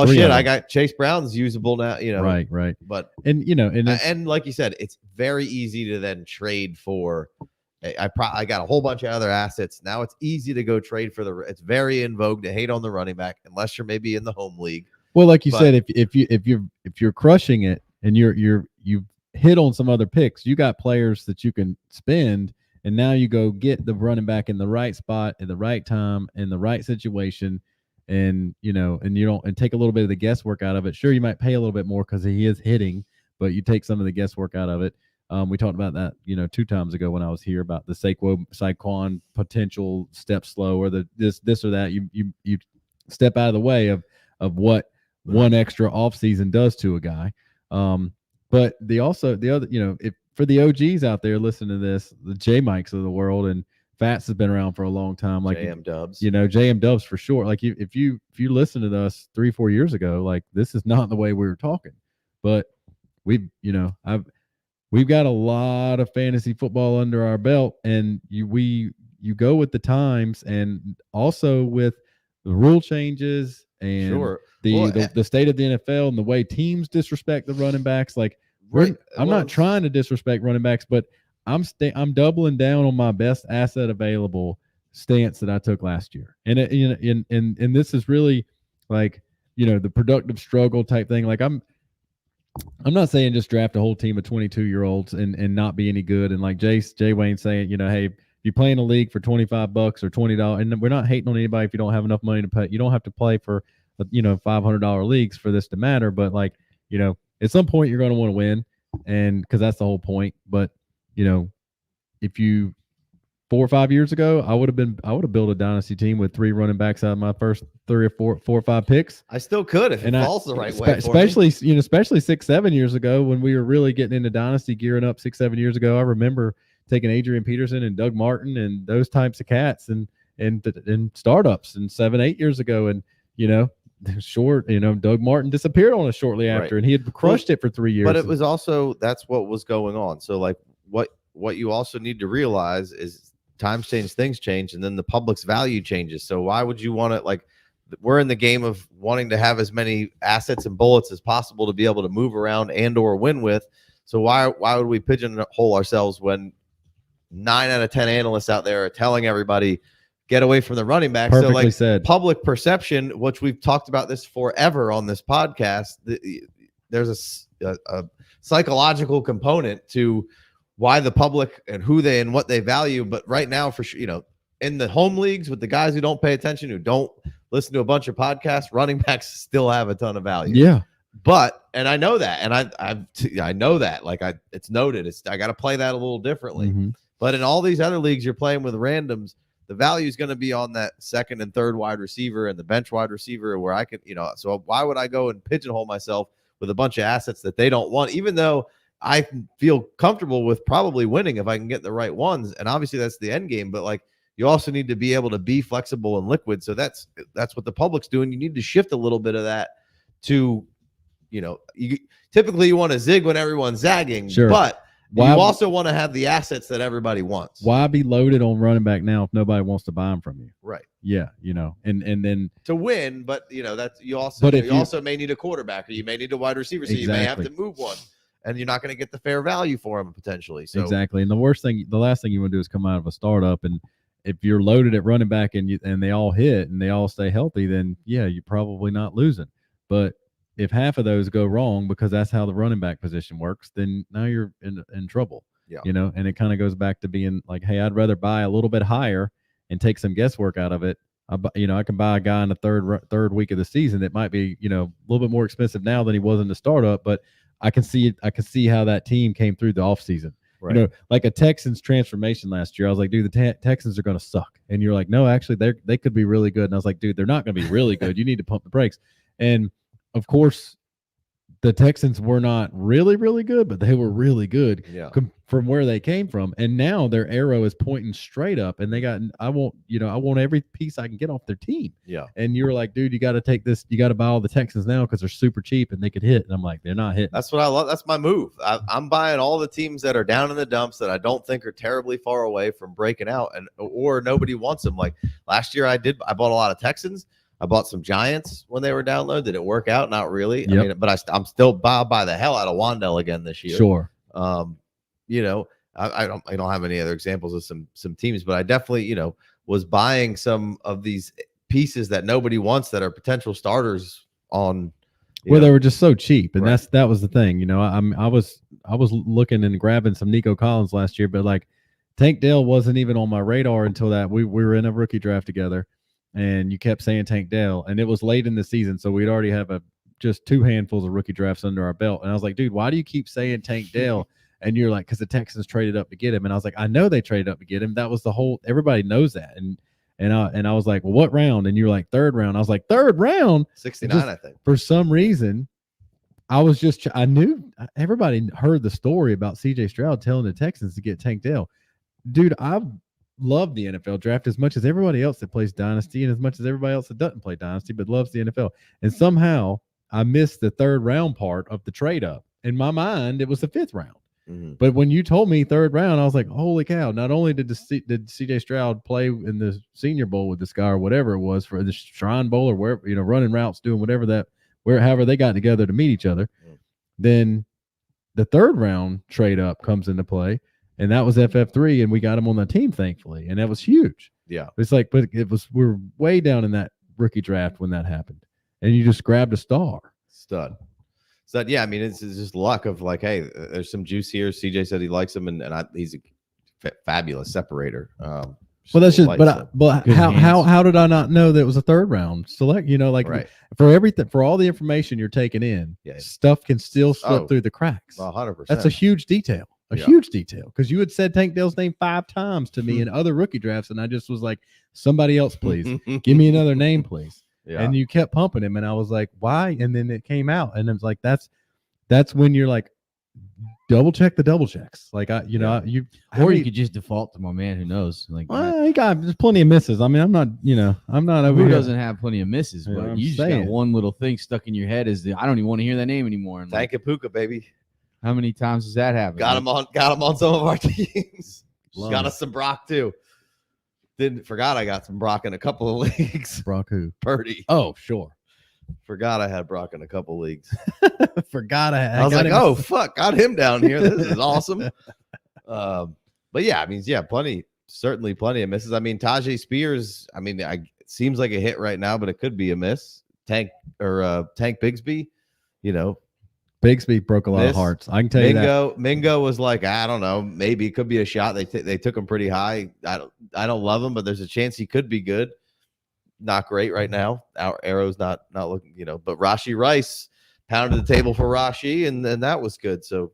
shit, I got Chase Brown's usable now, Right. But, and like you said, it's very easy to then trade for, I got a whole bunch of other assets. Now it's easy to go trade for it's very in vogue to hate on the running back unless you're maybe in the home league. Well, like you said, if you're crushing it and you've hit on some other picks, you got players that you can spend, and now you go get the running back in the right spot at the right time in the right situation, and and take a little bit of the guesswork out of it. Sure, you might pay a little bit more because he is hitting, but you take some of the guesswork out of it. We talked about that 2 times ago when I was here about the Saquon potential step slow or the this or that. You step out of the way of what one extra offseason does to a guy. But the other, if for the OGs out there listening to this, the J Mikes of the world, and Fats has been around for a long time, like JM Dubs, JM Dubs for sure. Like if you listened to us 3-4 years ago, like this is not the way we were talking, but we've got a lot of fantasy football under our belt, and you go with the times, and also with the rule changes and Sure. the state of the NFL and the way teams disrespect the running backs. Like, Right. I'm not trying to disrespect running backs, but I'm doubling down on my best asset available stance that I took last year. And and this is really like, the productive struggle type thing. Like, I'm not saying just draft a whole team of 22-year-olds and not be any good. And like Jay Wayne saying, hey, if you play in a league for $25 or $20, and we're not hating on anybody if you don't have enough money to pay. You don't have to play for, $500 leagues for this to matter. But like, at some point you're going to want to win, and because that's the whole point. But if you 4 or 5 years ago, I would have built a dynasty team with 3 running backs out of my first 3 or 4 or 5 picks. I still could if it falls the right way. Especially 6-7 years ago when we were really getting into dynasty, gearing up 6-7 years ago. I remember taking Adrian Peterson and Doug Martin and those types of cats and startups and 7-8 years ago, and Doug Martin disappeared on us shortly after, and he had crushed it for 3 years. But it was also, that's what was going on. So like what you also need to realize is times change, things change, and then the public's value changes. So why would you want to, like, we're in the game of wanting to have as many assets and bullets as possible to be able to move around and or win with. So why would we pigeonhole ourselves when 9 out of 10 analysts out there are telling everybody get away from the running back? Perfectly so like said. Public perception, which we've talked about this forever on this podcast, there's a psychological component to why the public and who they and what they value. But right now, for sure, in the home leagues with the guys who don't pay attention, who don't listen to a bunch of podcasts, running backs still have a ton of value. Yeah. And I know that, and I know that, like, it's noted. I got to play that a little differently. Mm-hmm. But in all these other leagues, you're playing with randoms. The value is going to be on that second and third wide receiver and the bench wide receiver, where I could, so why would I go and pigeonhole myself with a bunch of assets that they don't want, even though I feel comfortable with probably winning if I can get the right ones. And obviously that's the end game, but like, you also need to be able to be flexible and liquid. So that's what the public's doing. You need to shift a little bit of that to, typically you want to zig when everyone's zagging, sure, but you also want to have the assets that everybody wants. Why be loaded on running back now if nobody wants to buy them from you? Right. Yeah. And then to win, but that's, you also may need a quarterback, or you may need a wide receiver. So you may have to move one, and you're not going to get the fair value for them potentially. So exactly. And the last thing you want to do is come out of a startup, and if you're loaded at running back and they all hit and they all stay healthy, then yeah, you're probably not losing. But if half of those go wrong, because that's how the running back position works, then now you're in trouble. Yeah. And it kind of goes back to being like, hey, I'd rather buy a little bit higher and take some guesswork out of it. I can buy a guy in the third week of the season that might be, a little bit more expensive now than he was in the startup, but I can see how that team came through the offseason. Right. Like a Texans transformation last year. I was like, dude, the Texans are going to suck. And you're like, no, actually, they could be really good. And I was like, dude, they're not going to be really good. You need to pump the brakes. And of course, the Texans were not really, really good, but they were really good from where they came from. And now their arrow is pointing straight up, and I want every piece I can get off their team. Yeah. And you're like, dude, you got to take this. You got to buy all the Texans now because they're super cheap and they could hit. And I'm like, they're not hitting. That's what I love. That's my move. I'm buying all the teams that are down in the dumps that I don't think are terribly far away from breaking out, or nobody wants them. Like last year I bought a lot of Texans. I bought some Giants when they were down low. Did it work out? Not really. Yep. I mean, but I'm still buy the hell out of Wandell again this year. Sure. I don't have any other examples of some teams, but I definitely, was buying some of these pieces that nobody wants that are potential starters on. They were just so cheap, and right. that was the thing. I was looking and grabbing some Nico Collins last year, but like Tank Dell wasn't even on my radar until that we were in a rookie draft together. And you kept saying Tank Dell, and it was late in the season, so we'd already have just 2 handfuls of rookie drafts under our belt. And I was like, dude, why do you keep saying Tank Dell? And you're like, because the Texans traded up to get him. And I was like, I know they traded up to get him. That was everybody knows that. And I was like, well, what round? And you're like, 3rd round. I was like, 3rd round? 69, I think. For some reason, I knew everybody heard the story about CJ Stroud telling the Texans to get Tank Dell. Dude, I've love the NFL draft as much as everybody else that plays Dynasty, and as much as everybody else that doesn't play Dynasty but loves the NFL. And somehow I missed the 3rd round part of the trade up. In my mind, it was the 5th round. Mhm. But when you told me 3rd round, I was like, holy cow! Not only did CJ Stroud play in the Senior Bowl with this guy or whatever it was for the Shrine Bowl or wherever, running routes, doing however they got together to meet each other, then the 3rd round trade up comes into play, and that was FF3, and we got him on the team, thankfully, and that was huge. Yeah. It's like, but we're way down in that rookie draft when that happened, and you just grabbed a star. Stud. Yeah, I mean, it's just luck of like, hey, there's some juice here. CJ said he likes him, and he's a fabulous separator. Well, that's just, but Good how did I not know that it was a 3rd round select? right. For everything, for all the information you're taking in, stuff can still slip through the cracks. 100%. That's a huge detail. Huge detail, because you had said Tank Dell's name 5 times to me in other rookie drafts, and I just was like, somebody else, please. Give me another name, please. Yeah. And you kept pumping him, and I was like, why? And then it came out, and it was like, that's when you're like, double check the double checks. Like, you could just default to my man who knows. Like, he got there's plenty of misses. I mean, I'm not over who here. doesn't have plenty of misses, but I'm you just saying. got one little thing stuck in your head is I don't even want to hear that name anymore. And Tank Puka, baby. How many times has that happened? Got him on some of our teams. Got us some Brock too. Forgot I got some Brock in a couple of leagues. Brock who? Purdy. Oh, sure. Forgot I had Brock in a couple leagues. I was like, oh fuck, got him down here. This is awesome. But yeah, I mean, certainly plenty of misses. I mean, Tajay Spears, I mean, it seems like a hit right now, but it could be a miss. Tank Bigsby, Bigsby broke a lot of hearts. I can tell you that. Mingo was like, I don't know, maybe it could be a shot. They took him pretty high. I don't love him, but there's a chance he could be good. Not great right now. Our Arrow's not looking, but Rashi Rice pounded the table for Rashi, and that was good. So,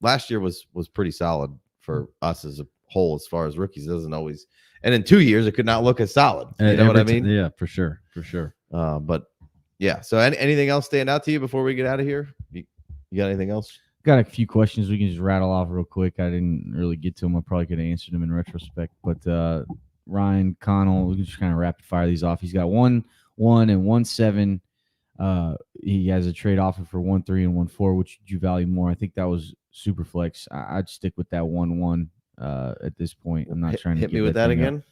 last year was pretty solid for us as a whole as far as rookies. It doesn't always, and in 2 years it could not look as solid. You know what I mean? Yeah, for sure. But yeah. So anything else stand out to you before we get out of here? You got anything else? Got a few questions we can just rattle off real quick. I didn't really get to them. I probably could have answered them in retrospect, but Ryan Connell, we can just kind of rapid fire these off. He's got 1-1 and 1-7. He has a trade offer for 1-3 and 1-4. Which would you value more? I think that was Superflex. I'd stick with that 1-1 at this point. I'm not trying to hit me with that again.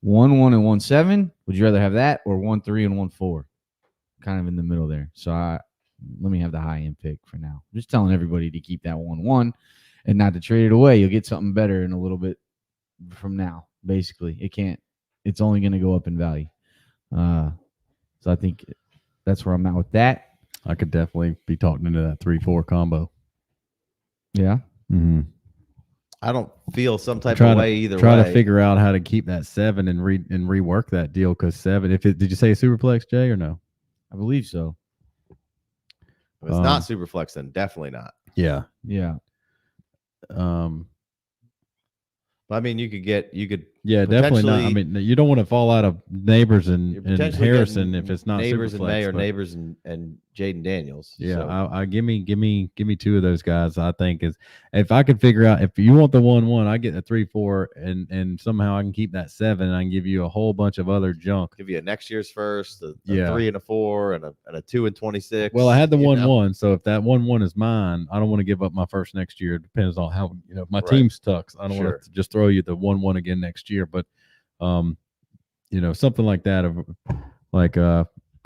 1-1 and 1-7. Would you rather have that or 1-3 and 1-4? Kind of in the middle there. So let me have the high end pick for now. I'm just telling everybody to keep that 1-1 and not to trade it away. You'll get something better in a little bit from now. Basically, it's only going to go up in value. So I think that's where I'm at with that. I could definitely be talking into that 3-4 combo. Yeah. Mm-hmm. I don't feel some type of way either way. Try to figure out how to keep that 7 and rework that deal, because 7. Did you say Superflex, Jay, or no? I believe so. If it's not Superflex, then definitely not. Yeah. I mean, you could. Yeah, definitely not. I mean, you don't want to fall out of Neighbors and Harrison if it's not Neighbors Superflex, and May or Neighbors and Jaden Daniels. Yeah, so. I give me 2 of those guys. I think is, if I could figure out, if you want the 1-1, I get a 3-4, and somehow I can keep that 7. And I can give you a whole bunch of other junk. Give you a next year's first, a 3 and a 4, and a 2 and 26. Well, I had the 1-1, so if that 1-1 is mine, I don't want to give up my first next year. It depends on how my team sucks. I don't want to just throw you the 1-1 again next year, but something like that, of like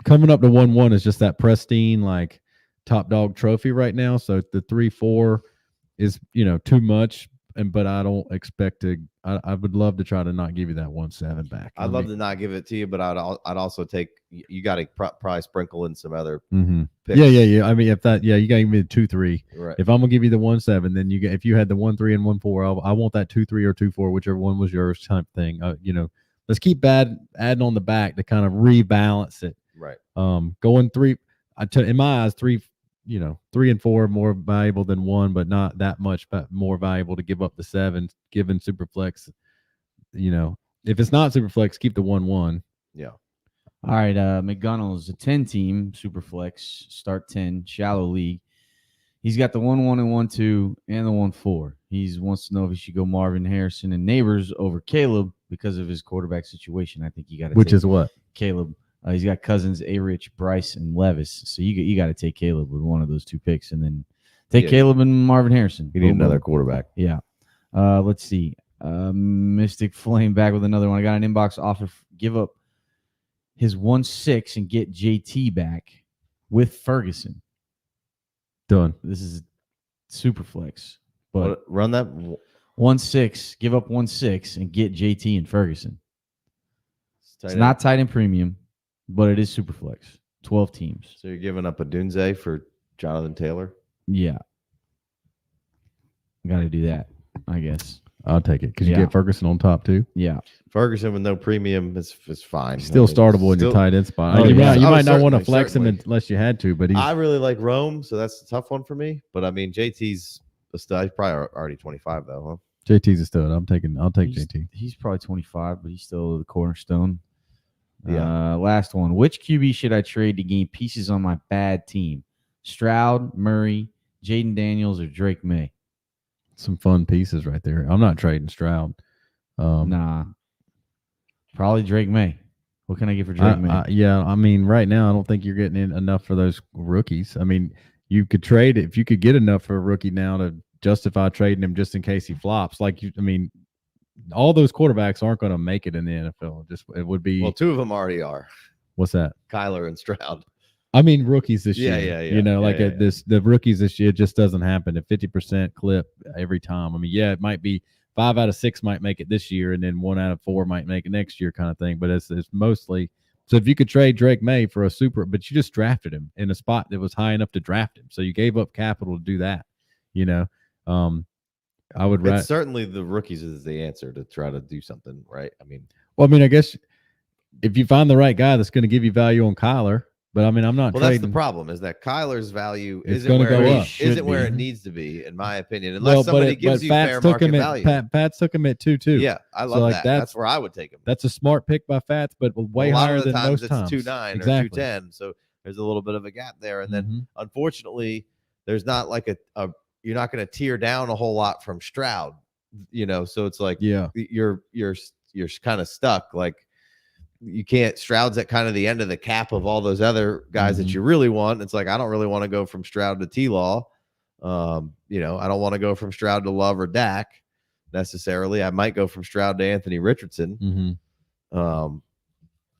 coming up to 1-1 is just that pristine, like, top dog trophy right now. So the 3-4 is too much, but I don't expect to. I would love to try to not give you that 1-7 back. I'd love to not give it to you, but I'd also take. You got to probably sprinkle in some other picks. Yeah. I mean, if that, you got to give me the 2-3. Right. If I'm gonna give you the 1-7, then if you had the 1-3 and 1-4, I want that 2-3 or 2-4, whichever one was yours, type thing. Let's keep adding on the back to kind of rebalance it. Right. Going 3. In my eyes, 3 and 4 more valuable than 1, but not that much more valuable to give up the 7. Given Superflex, if it's not Superflex, keep the 1-1. Yeah. All right. McGonnell's a 10 team Superflex, start 10, shallow league. He's got the 1-1 and 1-2 and the 1-4. He wants to know if he should go Marvin Harrison and Neighbors over Caleb because of his quarterback situation. I think you got to. Which is what? Caleb. He's got Cousins, A-Rich, Bryce, and Levis. So you got to take Caleb with one of those 2 picks, and then Take Yeah. Caleb and Marvin Harrison. You need Boom, another boom. quarterback. Yeah. Let's see. Mystic Flame back with another one. I got an inbox offer. Give up his 1-6 and get JT back with Ferguson. Done. This is Superflex. But Run that. 1-6, give up 1-6 and get JT and Ferguson. It's not tight end premium, but it is Superflex. 12 teams. So you're giving up a Dunze for Jonathan Taylor? Yeah. Got to do that, I guess. I'll take it because you Yeah. get Ferguson on top too. Yeah. Ferguson with no premium is fine. Still startable in your tight end spot. Oh, you yeah. might not want to Certainly, flex him certainly. unless you had to, but he's I really like Rome, so that's a tough one for me. But I mean, JT's a stud. He's probably already 25 though, huh? JT's a stud. I'll take JT. He's probably 25, but he's still the cornerstone. Yeah. Last one. Which QB should I trade to gain pieces on my bad team? Stroud, Murray, Jaden Daniels, or Drake May? Some fun pieces right there. I'm not trading Stroud. Nah. Probably Drake May. What can I get for Drake May? Yeah, I mean, right now I don't think you're getting in enough for those rookies. I mean, you could trade it if you could get enough for a rookie now to justify trading him just in case he flops. All those quarterbacks aren't going to make it in the NFL. It would be. Well, two of them already are. What's that? Kyler and Stroud. I mean, rookies this Yeah, year. yeah. You know, Yeah, yeah. the rookies this year just doesn't happen. A 50% clip every time. I mean, yeah, it might be 5 out of 6 might make it this year, and then 1 out of 4 might make it next year, kind of thing. But it's mostly. So if you could trade Drake May for but you just drafted him in a spot that was high enough to draft him, so you gave up capital to do that. You know, I would. It's certainly the rookies is the answer to try to do something, right? I mean, I guess if you find the right guy that's going to give you value on Kyler. But I mean, I'm not. Well, trading. that's the problem is that Kyler's value It's isn't gonna where go it up. isn't where it be. needs to be, in my opinion, unless somebody gives you Fats fair took market him value. Pats took him at 2-2. Yeah, I love like, that. that's- That's where I would take him. That's a smart pick by Fats, but way a lot higher of the than times most it's times. 2.9 Exactly. or 2.10, so there's a little bit of a gap there. And then, Mhm. unfortunately, there's not like a you're not going to tear down a whole lot from Stroud, you know. So it's like Yeah. you're kind of stuck. Like you can't. Stroud's at kind of the end of the cap of all those other guys that Mhm. you really want. It's like I don't really want to go from Stroud to T-Law. You know, I don't want to go from Stroud to Love or Dak necessarily. I might go from Stroud to Anthony Richardson. Mhm.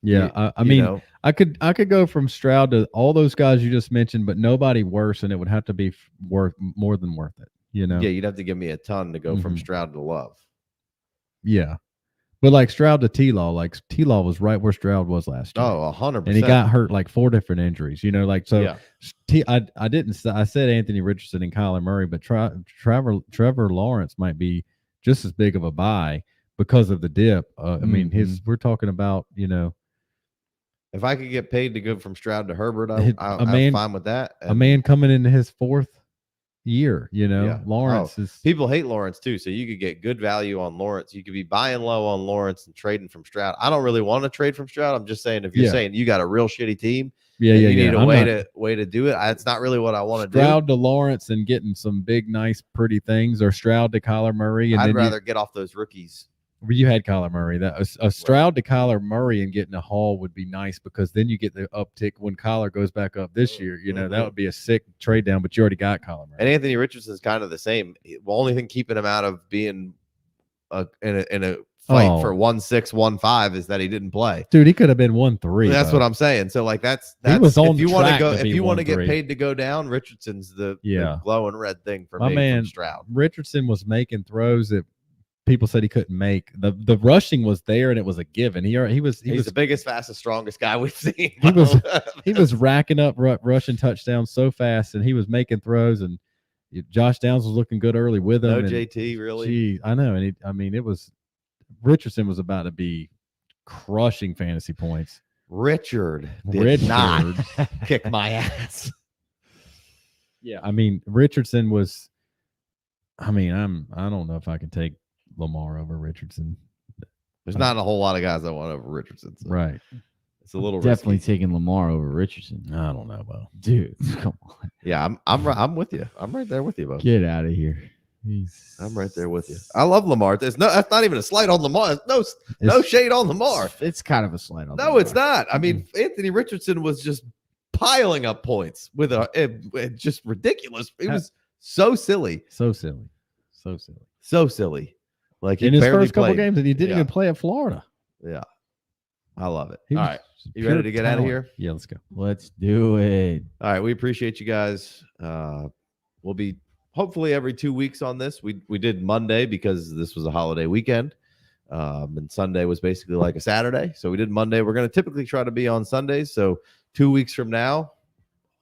Yeah, You- I you mean, know, I could go from Stroud to all those guys you just mentioned, but nobody worse, and it would have to be more than worth it. You know? yeah, you'd have to give me a ton to go from Mhm. Stroud to Love. Yeah. But like Stroud to T-Law, like T-Law was right where Stroud was last year. Oh, 100%. And he got hurt like 4 different injuries, you know, like so. Yeah. I said Anthony Richardson and Kyler Murray, but Trevor Lawrence might be just as big of a buy because of the dip. I mean, we're talking about, you know, If I could get paid to go from Stroud to Herbert, A I'm man- fine with that. a man coming into his 4th year, you know, Yeah. Lawrence is People hate Lawrence too, so you could get good value on Lawrence. You could be buying low on Lawrence and trading from Stroud. I don't really want to trade from Stroud. I'm just saying if you're Yeah. saying you got a real shitty team, yeah, and yeah, you need yeah. a I'm way not- to do it. It's not really what I want to do. Stroud to Lawrence and getting some big, nice, pretty things, or Stroud to Kyler Murray, and I'd then rather get off those rookies. you had Kyler Murray. That a Stroud to Kyler Murray and getting a haul would be nice because then you get the uptick when Kyler goes back up this year. You know, that would be a sick trade down, but you already got Kyler Murray. And Anthony Richardson's kind of the same. The only thing keeping him out of being in a fight for 1-6, 1-5 is that he didn't play. Dude, he could have been 1-3. That's what I'm saying. So like that's was on if you want to track go, to if be you want to get 1-3. paid to go down, Richardson's the glowing red thing for My me man, from Stroud. Richardson was making throws that people said he couldn't make. The rushing was there and it was a given. He was the biggest, fastest, strongest guy we've seen. He was racking up rushing touchdowns so fast, and he was making throws. And Josh Downs was looking good early with him. No and, JT really. Gee, I know. And it was Richardson was about to be crushing fantasy points. Richard did not kick my ass. Yeah, I mean Richardson was. I mean, I don't know if I can take Lamar over Richardson. There's not a whole lot of guys I want over Richardson. So Right. it's a little Definitely risky. taking Lamar over Richardson. I don't know, Bo. Dude, come on. Yeah, I'm with you. I'm right there with you, Bo. Get out of here. I'm right there with you. I love Lamar. That's not even a slight on Lamar. No shade on Lamar. It's kind of a slight on No, Lamar. it's not. I mean, Anthony Richardson was just piling up points with just ridiculous. He was So silly. So silly. So silly. So silly. Like he In his barely first couple played. games, and he didn't Yeah. even play at Florida. Yeah. I love it. He All was right. You pure ready to get out of talent. here? Yeah, let's go. Let's do it. All right. We appreciate you guys. We'll be hopefully every 2 weeks on this. We did Monday because this was a holiday weekend. And Sunday was basically like a Saturday. So we did Monday. We're going to typically try to be on Sundays. So 2 weeks from now,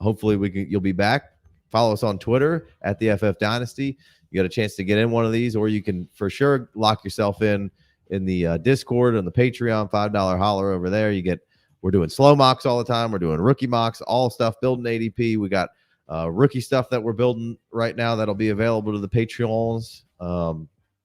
hopefully you'll be back. Follow us on Twitter at the FF Dynasty. You got a chance to get in one of these, or you can for sure lock yourself in the Discord and the Patreon $5 holler over there. We're doing slow mocks all the time. We're doing rookie mocks, all stuff building ADP. We got rookie stuff that we're building right now that'll be available to the Patreons. A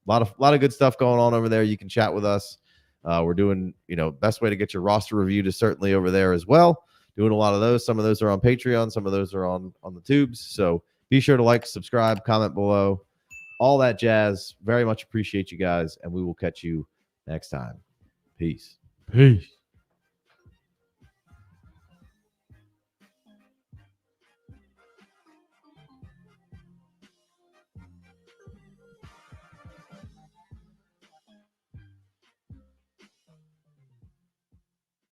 lot of good stuff going on over there. You can chat with us. We're doing, best way to get your roster reviewed is certainly over there as well. Doing a lot of those. Some of those are on Patreon. Some of those are on the tubes. So be sure to like, subscribe, comment below, all that jazz. Very much appreciate you guys, and we will catch you next time. Peace. Peace.